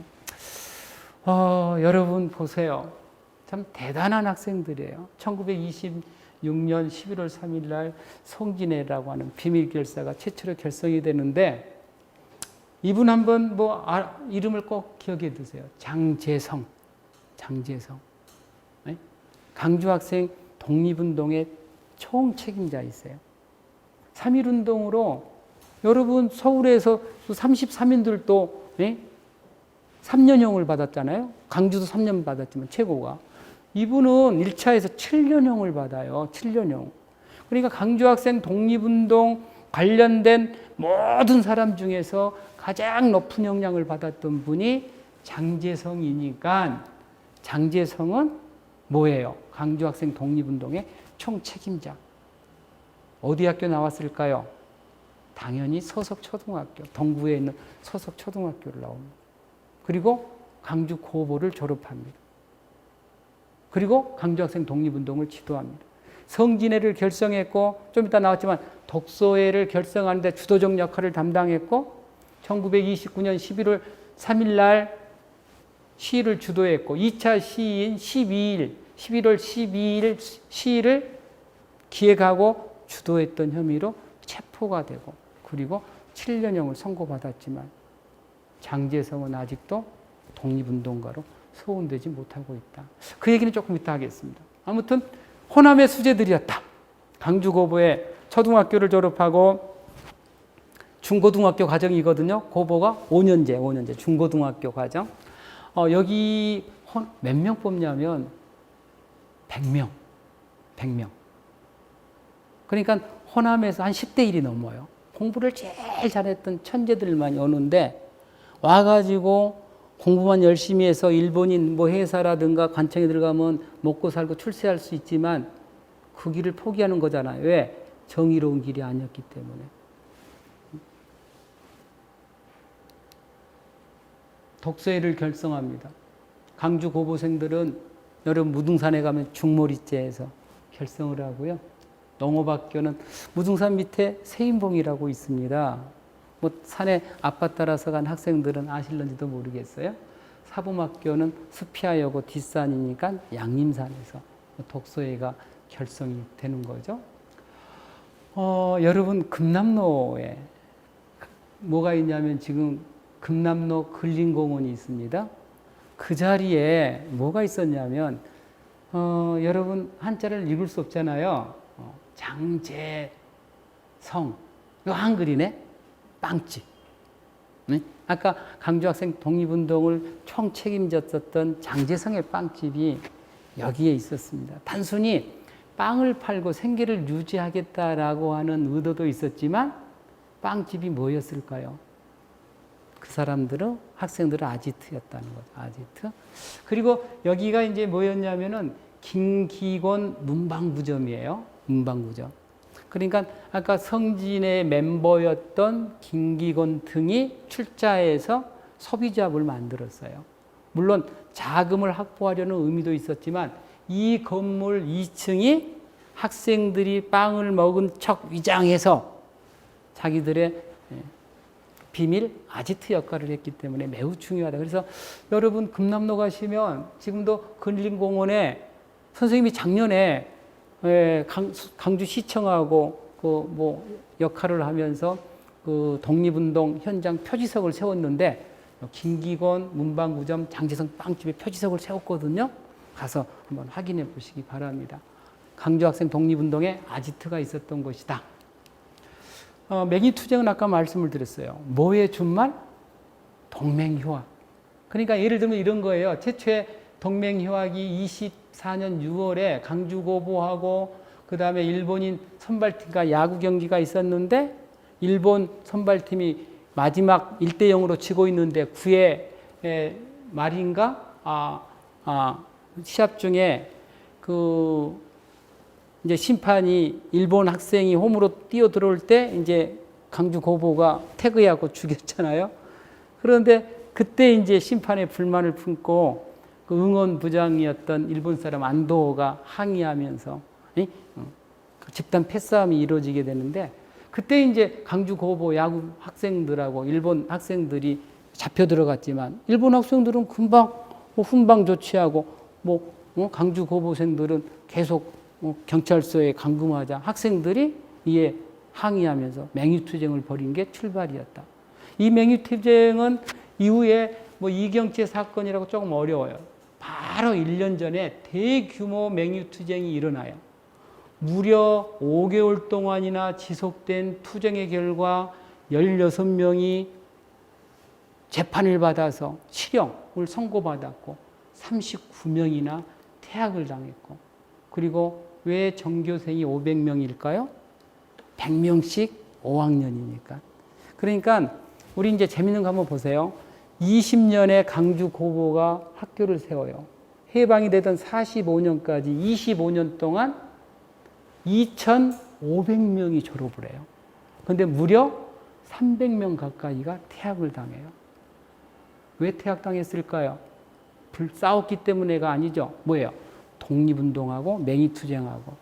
여러분 보세요. 참 대단한 학생들이에요. 1926년 11월 3일 날 송진애라고 하는 비밀결사가 최초로 결성이 되는데, 이분 한번 이름을 꼭 기억해 두세요. 장제성. 네? 강주 학생 독립운동의 총책임자이세요. 3.1운동으로 여러분 서울에서 33인들도 3년형을 받았잖아요. 강주도 3년 받았지만 최고가. 이분은 1차에서 7년형을 받아요. 7년형. 그러니까 강주 학생 독립운동 관련된 모든 사람 중에서 가장 높은 역량을 받았던 분이 장제성이니까, 장제성은 뭐예요? 강주 학생 독립운동의 총책임자. 어디 학교 나왔을까요? 당연히 서석초등학교, 동구에 있는 서석초등학교를 나옵니다. 그리고 강주 고보를 졸업합니다. 그리고 강주 학생 독립운동을 지도합니다. 성진회를 결성했고, 좀 이따 나왔지만 독서회를 결성하는데 주도적 역할을 담당했고, 1929년 11월 3일 날 시위를 주도했고, 2차 시위인 11월 12일 시위를 기획하고 주도했던 혐의로 체포가 되고, 그리고 7년형을 선고받았지만 장제성은 아직도 독립운동가로 소원되지 못하고 있다. 그 얘기는 조금 이따 하겠습니다. 아무튼 호남의 수재들이었다. 강주고보에 초등학교를 졸업하고 중고등학교 과정이거든요. 고보가 5년제 중고등학교 과정. 여기 몇 명 뽑냐면 100명. 그러니까 호남에서 한 10대 1이 넘어요. 공부를 제일 잘했던 천재들만 오는데, 와가지고 공부만 열심히 해서 일본인 회사라든가 관청에 들어가면 먹고 살고 출세할 수 있지만 그 길을 포기하는 거잖아요. 왜? 정의로운 길이 아니었기 때문에. 독서회를 결성합니다. 강주 고보생들은 여러분 무등산에 가면 중몰이째에서 결성을 하고요. 농업학교는 무등산 밑에 세인봉이라고 있습니다. 산에 아빠 따라서 간 학생들은 아실런지도 모르겠어요. 사범학교는 수피아여고 뒷산이니까 양림산에서 독서회가 결성이 되는 거죠. 여러분 금남로에 뭐가 있냐면 지금 금남로 근린공원이 있습니다. 그 자리에 뭐가 있었냐면 여러분 한자를 읽을 수 없잖아요. 장제성, 이거 한글이네. 빵집. 네? 아까 강주학생 독립운동을 총책임졌었던 장제성의 빵집이 여기에 있었습니다. 단순히 빵을 팔고 생계를 유지하겠다라고 하는 의도도 있었지만 빵집이 뭐였을까요? 그 학생들은 아지트였다는 거죠. 아지트. 그리고 여기가 이제 뭐였냐면은 김기곤 문방구점이에요. 문방구점. 그러니까 아까 성진의 멤버였던 김기곤 등이 출자해서 소비자업을 만들었어요. 물론 자금을 확보하려는 의미도 있었지만 이 건물 2층이 학생들이 빵을 먹은 척 위장해서 자기들의 비밀 아지트 역할을 했기 때문에 매우 중요하다. 그래서 여러분 금남로 가시면 지금도 근린공원에 선생님이 작년에 강주시청하고 그 역할을 하면서 그 독립운동 현장 표지석을 세웠는데 김기곤 문방구점 장지성 빵집에 표지석을 세웠거든요. 가서 한번 확인해 보시기 바랍니다. 강주학생 독립운동에 아지트가 있었던 곳이다. 맹의투쟁은 아까 말씀을 드렸어요. 뭐의 준말? 동맹휴학. 그러니까 예를 들면 이런 거예요. 최초의 동맹휴학이 24년 6월에 강주고보하고 그 다음에 일본인 선발팀과 야구 경기가 있었는데 일본 선발팀이 마지막 1대0으로 지고 있는데 9회 말인가 시합 중에 이제 심판이 일본 학생이 홈으로 뛰어 들어올 때 이제 강주 고보가 태그하고 죽였잖아요. 그런데 그때 이제 심판에 불만을 품고 그 응원부장이었던 일본 사람 안도가 항의하면서 집단 패싸움이 이루어지게 되는데 그때 이제 강주 고보 야구 학생들하고 일본 학생들이 잡혀 들어갔지만 일본 학생들은 금방 훈방 조치하고 강주 고보생들은 계속 경찰서에 감금하자 학생들이 이에 항의하면서 맹유투쟁을 벌인 게 출발이었다. 이 맹유투쟁은 이후에 이경채 사건이라고 조금 어려워요. 바로 1년 전에 대규모 맹유투쟁이 일어나요. 무려 5개월 동안이나 지속된 투쟁의 결과 16명이 재판을 받아서 실형을 선고받았고 39명이나 퇴학을 당했고 그리고 왜 전교생이 500명일까요? 100명씩 5학년이니까. 그러니까 우리 이제 재밌는 거 한번 보세요. 20년에 강주 고보가 학교를 세워요. 해방이 되던 45년까지 25년 동안 2,500명이 졸업을 해요. 그런데 무려 300명 가까이가 퇴학을 당해요. 왜 퇴학당했을까요? 싸웠기 때문에가 아니죠. 뭐예요? 독립운동하고 맹의투쟁하고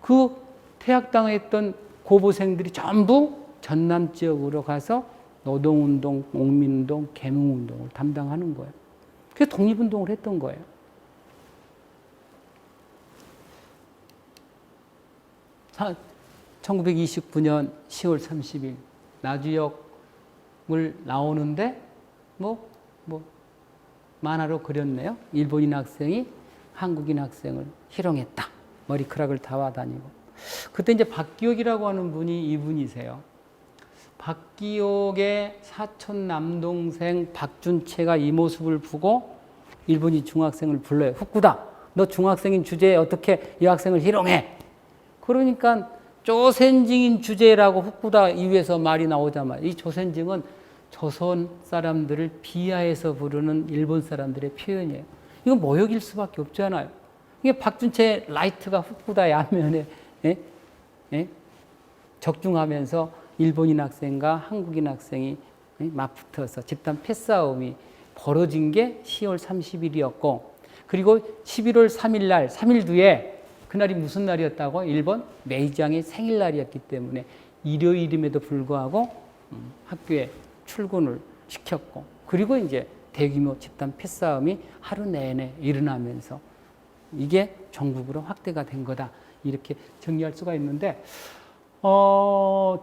그 퇴학당했던 고보생들이 전부 전남 지역으로 가서 노동운동, 농민운동, 계몽운동을 담당하는 거예요. 그래서 독립운동을 했던 거예요. 자, 1929년 10월 30일 나주역을 나오는데 만화로 그렸네요. 일본인 학생이 한국인 학생을 희롱했다. 머리카락을 다와다니고. 그때 이제 박기옥이라고 하는 분이 이분이세요. 박기옥의 사촌 남동생 박준채가 이 모습을 보고 일본인 중학생을 불러요. 후쿠다. 너 중학생인 주제에 어떻게 이 학생을 희롱해? 그러니까 조센징인 주제라고 후쿠다 이후에서 말이 나오자마자 이 조센징은 조선 사람들을 비하해서 부르는 일본 사람들의 표현이에요. 이건 모욕일 수밖에 없잖아요. 이게 박준채 라이트가 후쿠다 야면에 적중하면서 일본인 학생과 한국인 학생이 맞붙어서 집단 패싸움이 벌어진 게 10월 30일이었고 그리고 11월 3일 날 3일 뒤에 그날이 무슨 날이었다고? 일본 메이지양의 생일날이었기 때문에 일요일임에도 불구하고 학교에 출근을 시켰고 그리고 이제 대규모 집단 패싸움이 하루 내내 일어나면서 이게 전국으로 확대가 된 거다. 이렇게 정리할 수가 있는데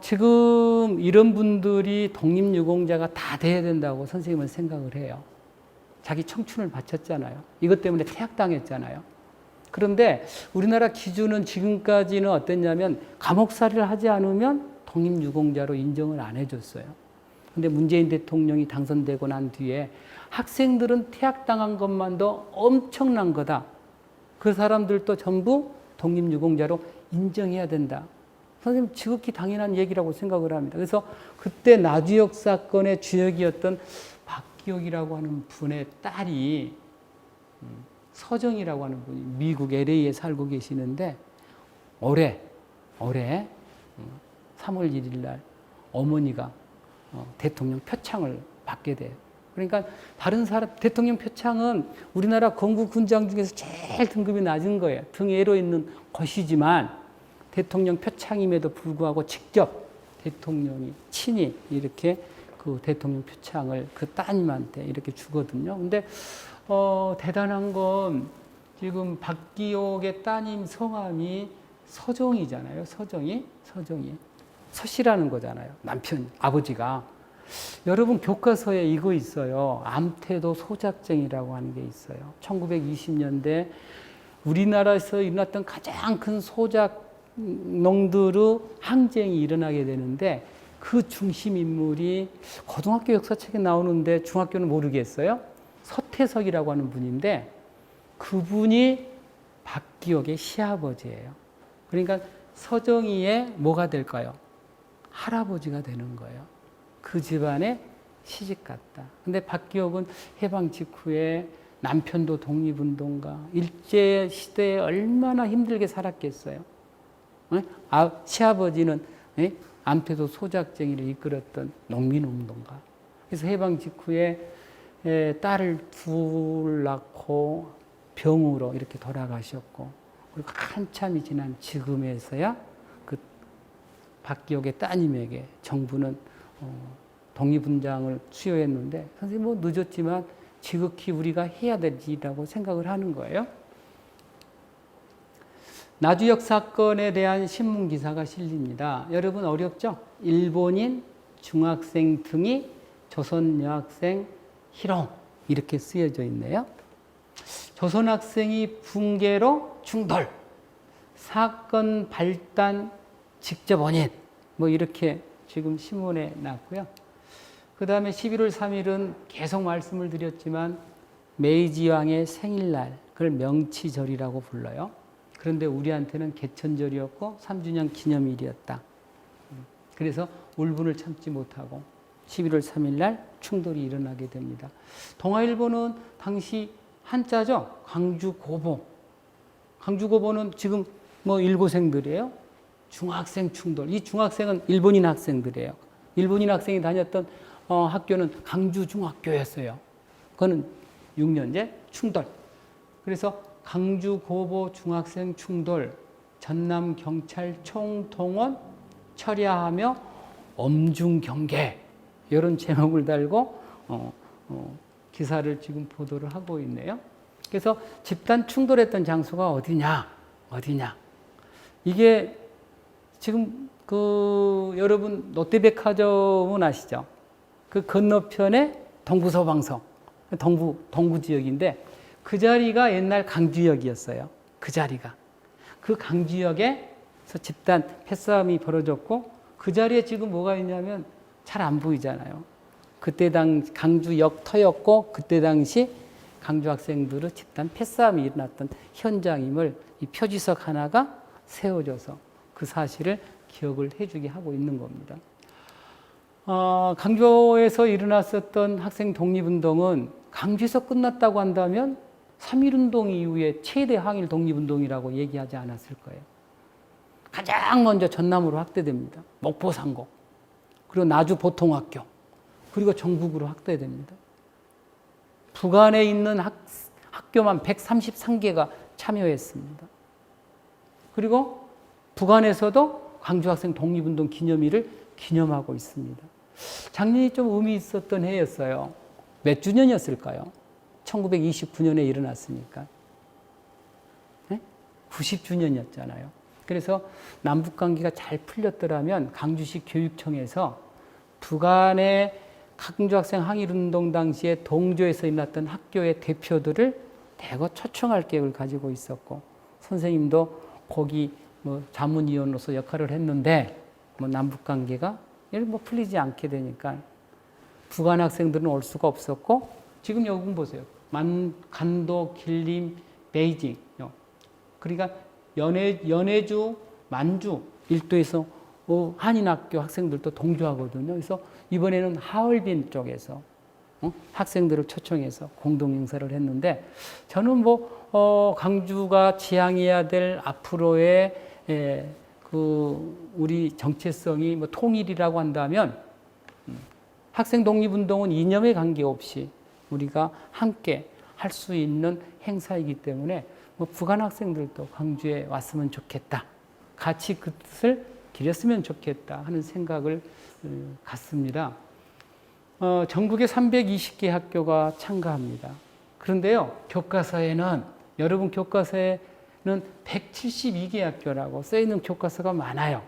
지금 이런 분들이 독립유공자가 다 돼야 된다고 선생님은 생각을 해요. 자기 청춘을 바쳤잖아요. 이것 때문에 퇴학당했잖아요. 그런데 우리나라 기준은 지금까지는 어땠냐면 감옥살이를 하지 않으면 독립유공자로 인정을 안 해줬어요. 근데 문재인 대통령이 당선되고 난 뒤에 학생들은 퇴학당한 것만도 엄청난 거다. 그 사람들도 전부 독립유공자로 인정해야 된다. 선생님 지극히 당연한 얘기라고 생각을 합니다. 그래서 그때 나주역 사건의 주역이었던 박기옥이라고 하는 분의 딸이 서정이라고 하는 분이 미국 LA에 살고 계시는데 올해 3월 1일 날 어머니가 대통령 표창을 받게 돼요. 그러니까 다른 사람 대통령 표창은 우리나라 건국 군장 중에서 제일 등급이 낮은 거예요. 등예로 있는 것이지만 대통령 표창임에도 불구하고 직접 대통령이 친히 이렇게 그 대통령 표창을 그 따님한테 이렇게 주거든요. 근데 대단한 건 지금 박기옥의 따님 성함이 서정이잖아요. 서정이 서씨라는 거잖아요. 남편 아버지가. 여러분 교과서에 이거 있어요. 암태도 소작쟁이라고 하는 게 있어요. 1920년대 우리나라에서 일어났던 가장 큰 소작농들의 항쟁이 일어나게 되는데 그 중심 인물이 고등학교 역사책에 나오는데 중학교는 모르겠어요. 서태석이라고 하는 분인데 그분이 박기옥의 시아버지예요. 그러니까 서정이의 뭐가 될까요? 할아버지가 되는 거예요. 그 집안에 시집갔다. 근데 박기옥은 해방 직후에 남편도 독립운동가, 일제 시대에 얼마나 힘들게 살았겠어요. 시아버지는 암태도 소작쟁이를 이끌었던 농민운동가. 그래서 해방 직후에 딸을 둘 낳고 병으로 이렇게 돌아가셨고, 그리고 한참이 지난 지금에서야 그 박기옥의 따님에게 정부는 독립훈장을 수여했는데, 선생님 뭐 늦었지만 지극히 우리가 해야 될 일이라고 생각을 하는 거예요. 나주역 사건에 대한 신문 기사가 실립니다. 여러분 어렵죠? 일본인 중학생 등이 조선 여학생 희롱 이렇게 쓰여져 있네요. 조선 학생이 붕괴로 충돌, 사건 발단 직접 원인 뭐 이렇게 지금 신문에 났고요. 그 다음에 11월 3일은 계속 말씀을 드렸지만 메이지 왕의 생일날, 그걸 명치절이라고 불러요. 그런데 우리한테는 개천절이었고 3주년 기념일이었다. 그래서 울분을 참지 못하고 11월 3일날 충돌이 일어나게 됩니다. 동아일보는 당시 한자죠. 강주고보. 강주고보는 지금 뭐 일고생들이에요. 중학생 충돌. 이 중학생은 일본인 학생들이에요. 일본인 학생이 다녔던 학교는 강주중학교였어요. 그거는 6년제 충돌. 그래서 강주고보 중학생 충돌, 전남경찰 총동원 철야하며 엄중경계 이런 제목을 달고 기사를 지금 보도를 하고 있네요. 그래서 집단 충돌했던 장소가 어디냐? 이게 지금 여러분 롯데백화점은 아시죠? 그 건너편에 동부서방서, 동구 지역인데 그 자리가 옛날 강주역이었어요. 그 자리가. 그 강주역에서 집단 패싸움이 벌어졌고 그 자리에 지금 뭐가 있냐면 잘 안 보이잖아요. 그때 강주역 터였고 그때 당시 강주 학생들의 집단 패싸움이 일어났던 현장임을 이 표지석 하나가 세워져서 그 사실을 기억을 해주게 하고 있는 겁니다. 강주에서 일어났었던 학생 독립운동은 강주에서 끝났다고 한다면 3.1운동 이후에 최대 항일 독립운동이라고 얘기하지 않았을 거예요. 가장 먼저 전남으로 확대됩니다. 목포상고, 그리고 나주 보통학교, 그리고 전국으로 확대됩니다. 북한에 있는 학교만 133개가 참여했습니다. 그리고 북한에서도 광주학생 독립운동 기념일을 기념하고 있습니다. 작년이 좀 의미 있었던 해였어요. 몇 주년이었을까요? 1929년에 일어났으니까. 네? 90주년이었잖아요. 그래서 남북관계가 잘 풀렸더라면 강주시 교육청에서 북한의 강주학생 항일운동 당시에 동조에서 일어났던 학교의 대표들을 대거 초청할 계획을 가지고 있었고, 선생님도 거기 뭐 자문위원으로서 역할을 했는데 뭐 남북관계가 풀리지 않게 되니까 북한 학생들은 올 수가 없었고, 지금 여기 보세요. 간도, 길림, 베이징. 그러니까 연해주, 만주 일도에서 한인학교 학생들도 동조하거든요. 그래서 이번에는 하얼빈 쪽에서 학생들을 초청해서 공동 행사를 했는데 저는 강주가 지향해야 될 앞으로의 우리 정체성이 통일이라고 한다면 학생 독립운동은 이념에 관계없이 우리가 함께 할 수 있는 행사이기 때문에 북한 학생들도 광주에 왔으면 좋겠다. 같이 그 뜻을 기렸으면 좋겠다 하는 생각을 갖습니다. 전국에 320개 학교가 참가합니다. 그런데요, 여러분 교과서에는 172개 학교라고 써있는 교과서가 많아요.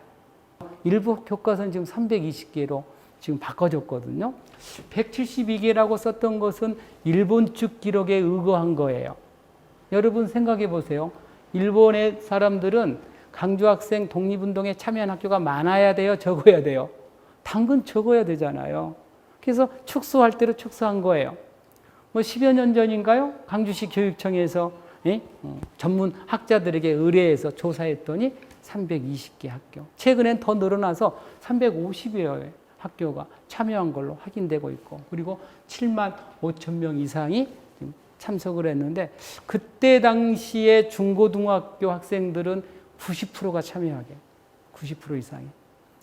일부 교과서는 지금 320개로 지금 바꿔줬거든요. 172개라고 썼던 것은 일본 측 기록에 의거한 거예요. 여러분 생각해 보세요. 일본의 사람들은 강주 학생 독립운동에 참여한 학교가 많아야 돼요? 적어야 돼요? 당근 적어야 되잖아요. 그래서 축소할 대로 축소한 거예요. 10여 년 전인가요? 강주시 교육청에서 전문 학자들에게 의뢰해서 조사했더니 320개 학교. 최근엔 더 늘어나서 350여의 학교가 참여한 걸로 확인되고 있고, 그리고 7만 5천 명 이상이 참석을 했는데, 그때 당시에 중고등학교 학생들은 90%가 참여하게, 90% 이상이.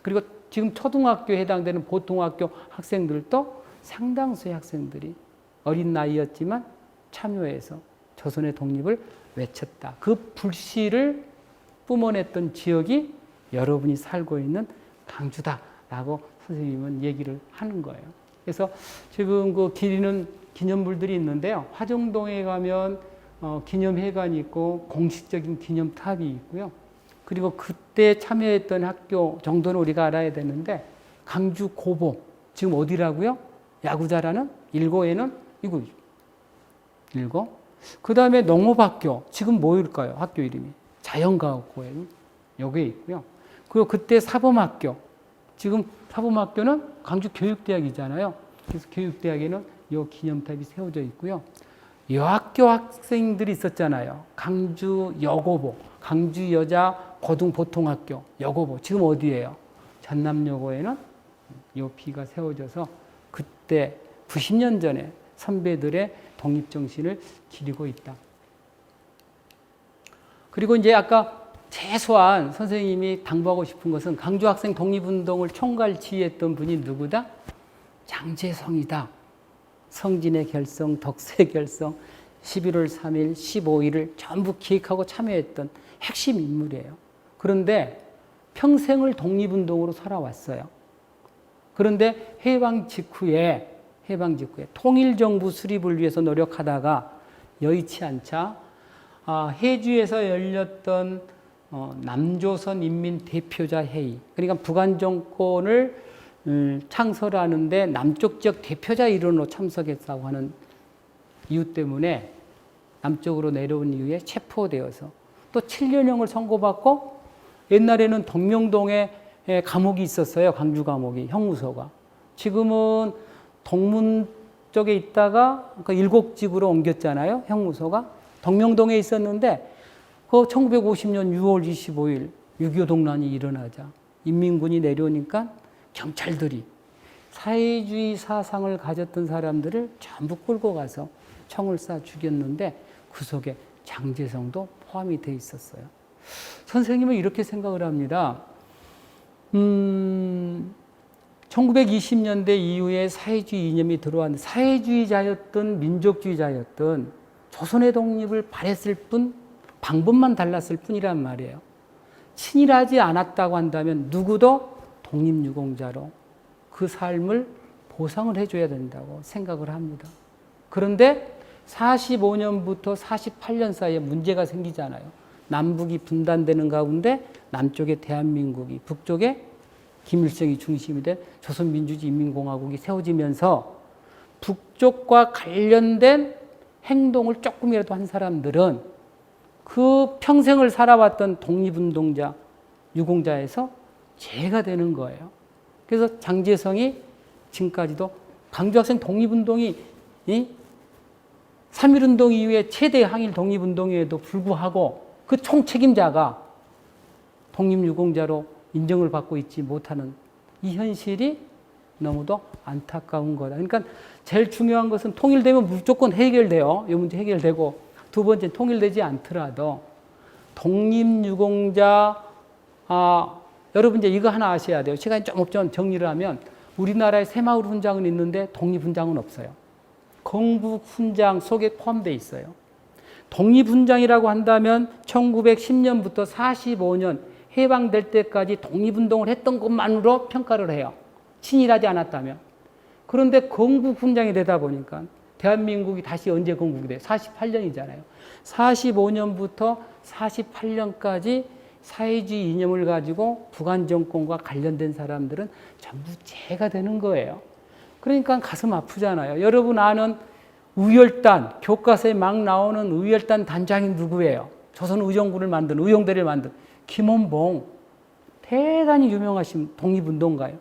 그리고 지금 초등학교에 해당되는 보통학교 학생들도 상당수의 학생들이 어린 나이였지만 참여해서 조선의 독립을 외쳤다. 그 불씨를 뿜어냈던 지역이 여러분이 살고 있는 강주다라고 선생님은 얘기를 하는 거예요. 그래서 지금 기리는 기념물들이 있는데요. 화정동에 가면 기념회관이 있고 공식적인 기념탑이 있고요. 그리고 그때 참여했던 학교 정도는 우리가 알아야 되는데, 강주 고보, 지금 어디라고요? 야구 잘하는 일고에는 일고. 그 다음에 농업학교, 지금 뭐일까요? 학교 이름이 자연과학고에 여기에 있고요. 그리고 그때 사범학교, 지금 사범학교는 강주 교육대학이잖아요. 그래서 교육대학에는 이 기념탑이 세워져 있고요. 여학교 학생들이 있었잖아요. 강주 여고보, 강주 여자 고등보통학교 여고보, 지금 어디예요? 전남여고에는 이 비가 세워져서 그때 90년 전에 선배들의 독립정신을 기리고 있다. 그리고 이제 아까 최소한 선생님이 당부하고 싶은 것은, 강주 학생 독립운동을 총괄 지휘했던 분이 누구다? 장제성이다. 성진의 결성, 덕수의 결성, 11월 3일, 15일을 전부 기획하고 참여했던 핵심 인물이에요. 그런데 평생을 독립운동으로 살아왔어요. 그런데 해방 직후에 통일정부 수립을 위해서 노력하다가 여의치 않자 해주에서 열렸던 남조선 인민 대표자 회의, 그러니까 북한 정권을 창설하는데 남쪽 지역 대표자 일원으로 참석했다고 하는 이유 때문에 남쪽으로 내려온 이후에 체포되어서 또 7년형을 선고받고, 옛날에는 동명동에 감옥이 있었어요. 강주 감옥이, 형무소가. 지금은 동문 쪽에 있다가 일곡집으로 옮겼잖아요. 형무소가. 동명동에 있었는데 1950년 6월 25일 6.25 동란이 일어나자 인민군이 내려오니까 경찰들이 사회주의 사상을 가졌던 사람들을 전부 끌고 가서 총을 쏴 죽였는데 그 속에 장제성도 포함이 돼 있었어요. 선생님은 이렇게 생각을 합니다. 1920년대 이후에 사회주의 이념이 들어왔는데, 사회주의자였든 민족주의자였든 조선의 독립을 바랬을 뿐, 방법만 달랐을 뿐이란 말이에요. 친일하지 않았다고 한다면 누구도 독립유공자로 그 삶을 보상을 해줘야 된다고 생각을 합니다. 그런데 45년부터 48년 사이에 문제가 생기잖아요. 남북이 분단되는 가운데 남쪽에 대한민국이, 북쪽에 김일성이 중심이 된 조선민주주의인민공화국이 세워지면서 북쪽과 관련된 행동을 조금이라도 한 사람들은 그 평생을 살아왔던 독립운동자, 유공자에서 제가 되는 거예요. 그래서 장제성이 지금까지도 강주학생 독립운동이 3.1운동 이후에 최대 항일 독립운동에도 불구하고 그 총책임자가 독립유공자로 인정을 받고 있지 못하는 이 현실이 너무도 안타까운 거다. 그러니까 제일 중요한 것은 통일되면 무조건 해결돼요. 이 문제 해결되고, 두 번째 통일되지 않더라도 독립유공자, 여러분 이제 이거 하나 아셔야 돼요. 시간이 좀 없지만 정리를 하면 우리나라에 새마을 훈장은 있는데 독립훈장은 없어요. 건국훈장 속에 포함되어 있어요. 독립훈장이라고 한다면 1910년부터 45년 해방될 때까지 독립운동을 했던 것만으로 평가를 해요. 친일하지 않았다면. 그런데 건국훈장이 되다 보니까 대한민국이 다시 언제 건국이 돼요? 48년이잖아요. 45년부터 48년까지 사회주의 이념을 가지고 북한 정권과 관련된 사람들은 전부 죄가 되는 거예요. 그러니까 가슴 아프잖아요. 여러분 아는 의열단, 교과서에 막 나오는 의열단 단장이 누구예요? 조선의정군을 만든, 의용대를 만든 김원봉. 대단히 유명하신 독립운동가예요.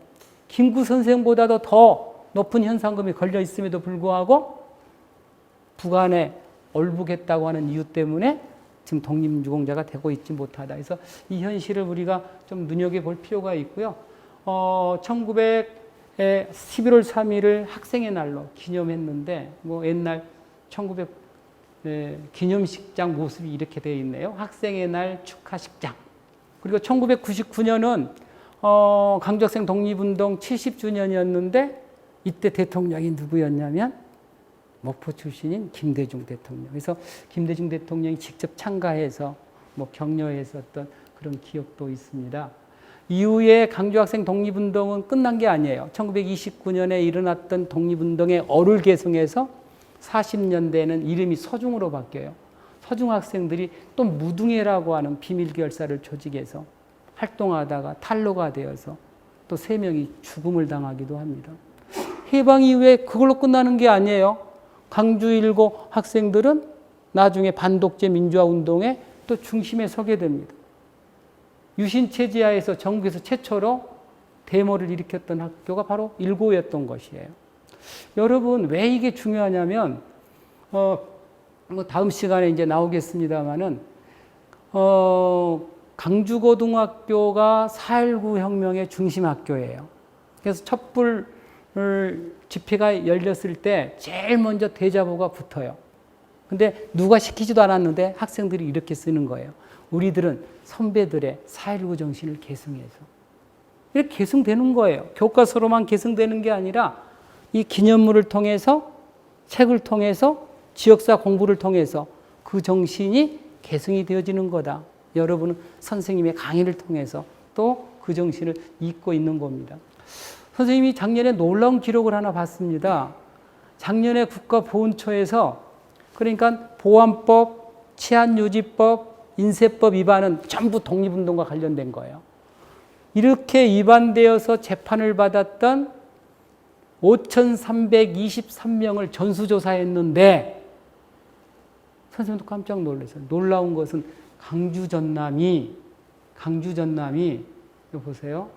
김구 선생보다도 더 높은 현상금이 걸려 있음에도 불구하고 북한에 얼북했다고 하는 이유 때문에 지금 독립유공자가 되고 있지 못하다. 그래서 이 현실을 우리가 좀 눈여겨볼 필요가 있고요. 11월 3일을 학생의 날로 기념했는데, 뭐 옛날 1900 기념식장 모습이 이렇게 되어 있네요. 학생의 날 축하식장. 그리고 1999년은 강조학생 독립운동 70주년이었는데 이때 대통령이 누구였냐면 목포 출신인 김대중 대통령. 그래서 김대중 대통령이 직접 참가해서 뭐 격려했었던 그런 기억도 있습니다. 이후에 강조학생 독립운동은 끝난 게 아니에요. 1929년에 일어났던 독립운동의 어를 계승해서 40년대에는 이름이 서중으로 바뀌어요. 서중 학생들이 또 무등회라고 하는 비밀 결사를 조직해서 활동하다가 탈로가 되어서 또 3명이 죽음을 당하기도 합니다. 해방 이후에 그걸로 끝나는 게 아니에요. 강주 7 학생들은 나중에 반독재 민주화 운동의 또 중심에 서게 됩니다. 유신체제하에서 전국에서 최초로 데모를 일으켰던 학교가 바로 1고였던 것이에요. 여러분 왜 이게 중요하냐면 다음 시간에 이제 나오겠습니다만은 강주고등학교가 4.19 혁명의 중심 학교예요. 그래서 촛불 집회가 열렸을 때 제일 먼저 대자보가 붙어요. 근데 누가 시키지도 않았는데 학생들이 이렇게 쓰는 거예요. 우리들은 선배들의 4.19 정신을 계승해서. 이렇게 계승되는 거예요. 교과서로만 계승되는 게 아니라 이 기념물을 통해서, 책을 통해서, 지역사 공부를 통해서 그 정신이 계승이 되어지는 거다. 여러분은 선생님의 강의를 통해서 또 그 정신을 잊고 있는 겁니다. 선생님이 작년에 놀라운 기록을 하나 봤습니다. 작년에 국가보훈처에서 그러니까 보안법, 치안유지법, 인쇄법 위반은 전부 독립운동과 관련된 거예요. 이렇게 위반되어서 재판을 받았던 5,323명을 전수조사했는데 선생님도 깜짝 놀랐어요. 놀라운 것은 강주 전남이 이거 보세요.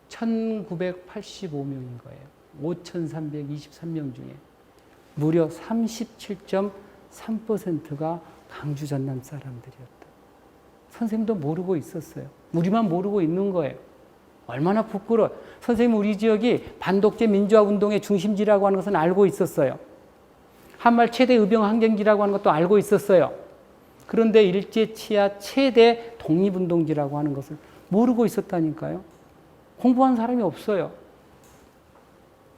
1985명인 거예요. 5,323명 중에 무려 37.3%가 강주 전남 사람들이었다. 선생님도 모르고 있었어요. 우리만 모르고 있는 거예요. 얼마나 부끄러워. 선생님 우리 지역이 반독재 민주화 운동의 중심지라고 하는 것은 알고 있었어요. 한말 최대 의병 항쟁지라고 하는 것도 알고 있었어요. 그런데 일제치하 최대 독립운동지라고 하는 것을 모르고 있었다니까요. 공부한 사람이 없어요.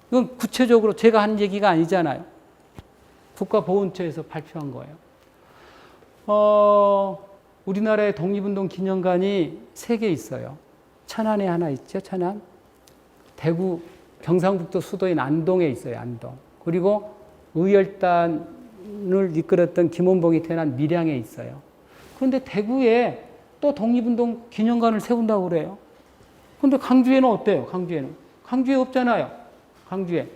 이건 구체적으로 제가 한 얘기가 아니잖아요. 국가보훈처에서 발표한 거예요. 우리나라의 독립운동 기념관이 3개 있어요. 천안에 하나 있죠, 천안. 대구, 경상북도 수도인 안동에 있어요, 안동. 그리고 의열단을 이끌었던 김원봉이 태어난 밀양에 있어요. 그런데 대구에 또 독립운동 기념관을 세운다고 그래요. 근데 강주에는 어때요? 강주에 없잖아요. 강주에.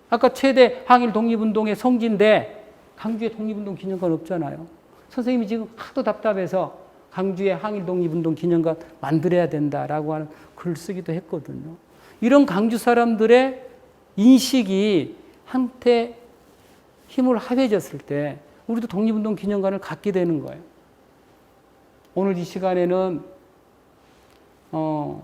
아까 최대 항일 독립운동의 성지인데 강주에 독립운동 기념관 없잖아요. 선생님이 지금 하도 답답해서 강주에 항일 독립운동 기념관 만들어야 된다라고 하는 글을 쓰기도 했거든요. 이런 강주 사람들의 인식이 한때 힘을 합해졌을 때 우리도 독립운동 기념관을 갖게 되는 거예요. 오늘 이 시간에는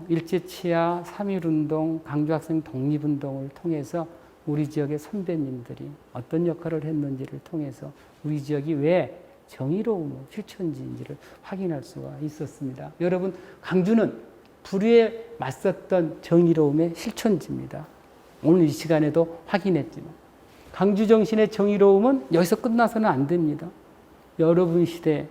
일제치하, 3.1운동, 강조학생 독립운동을 통해서 우리 지역의 선배님들이 어떤 역할을 했는지를 통해서 우리 지역이 왜 정의로운 실천지인지를 확인할 수가 있었습니다. 여러분, 강주는 불의에 맞섰던 정의로움의 실천지입니다. 오늘 이 시간에도 확인했지만 강주 정신의 정의로움은 여기서 끝나서는 안 됩니다. 여러분 시대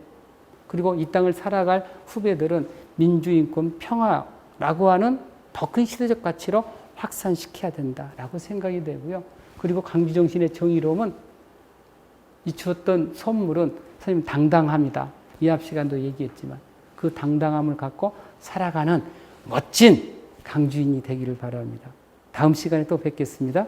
그리고 이 땅을 살아갈 후배들은 민주인권, 평화라고 하는 더 큰 시대적 가치로 확산시켜야 된다라고 생각이 되고요. 그리고 강주 정신의 정의로움은 이 주었던 선물은 선생님 당당합니다. 이 앞 시간도 얘기했지만 그 당당함을 갖고 살아가는 멋진 강주인이 되기를 바랍니다. 다음 시간에 또 뵙겠습니다.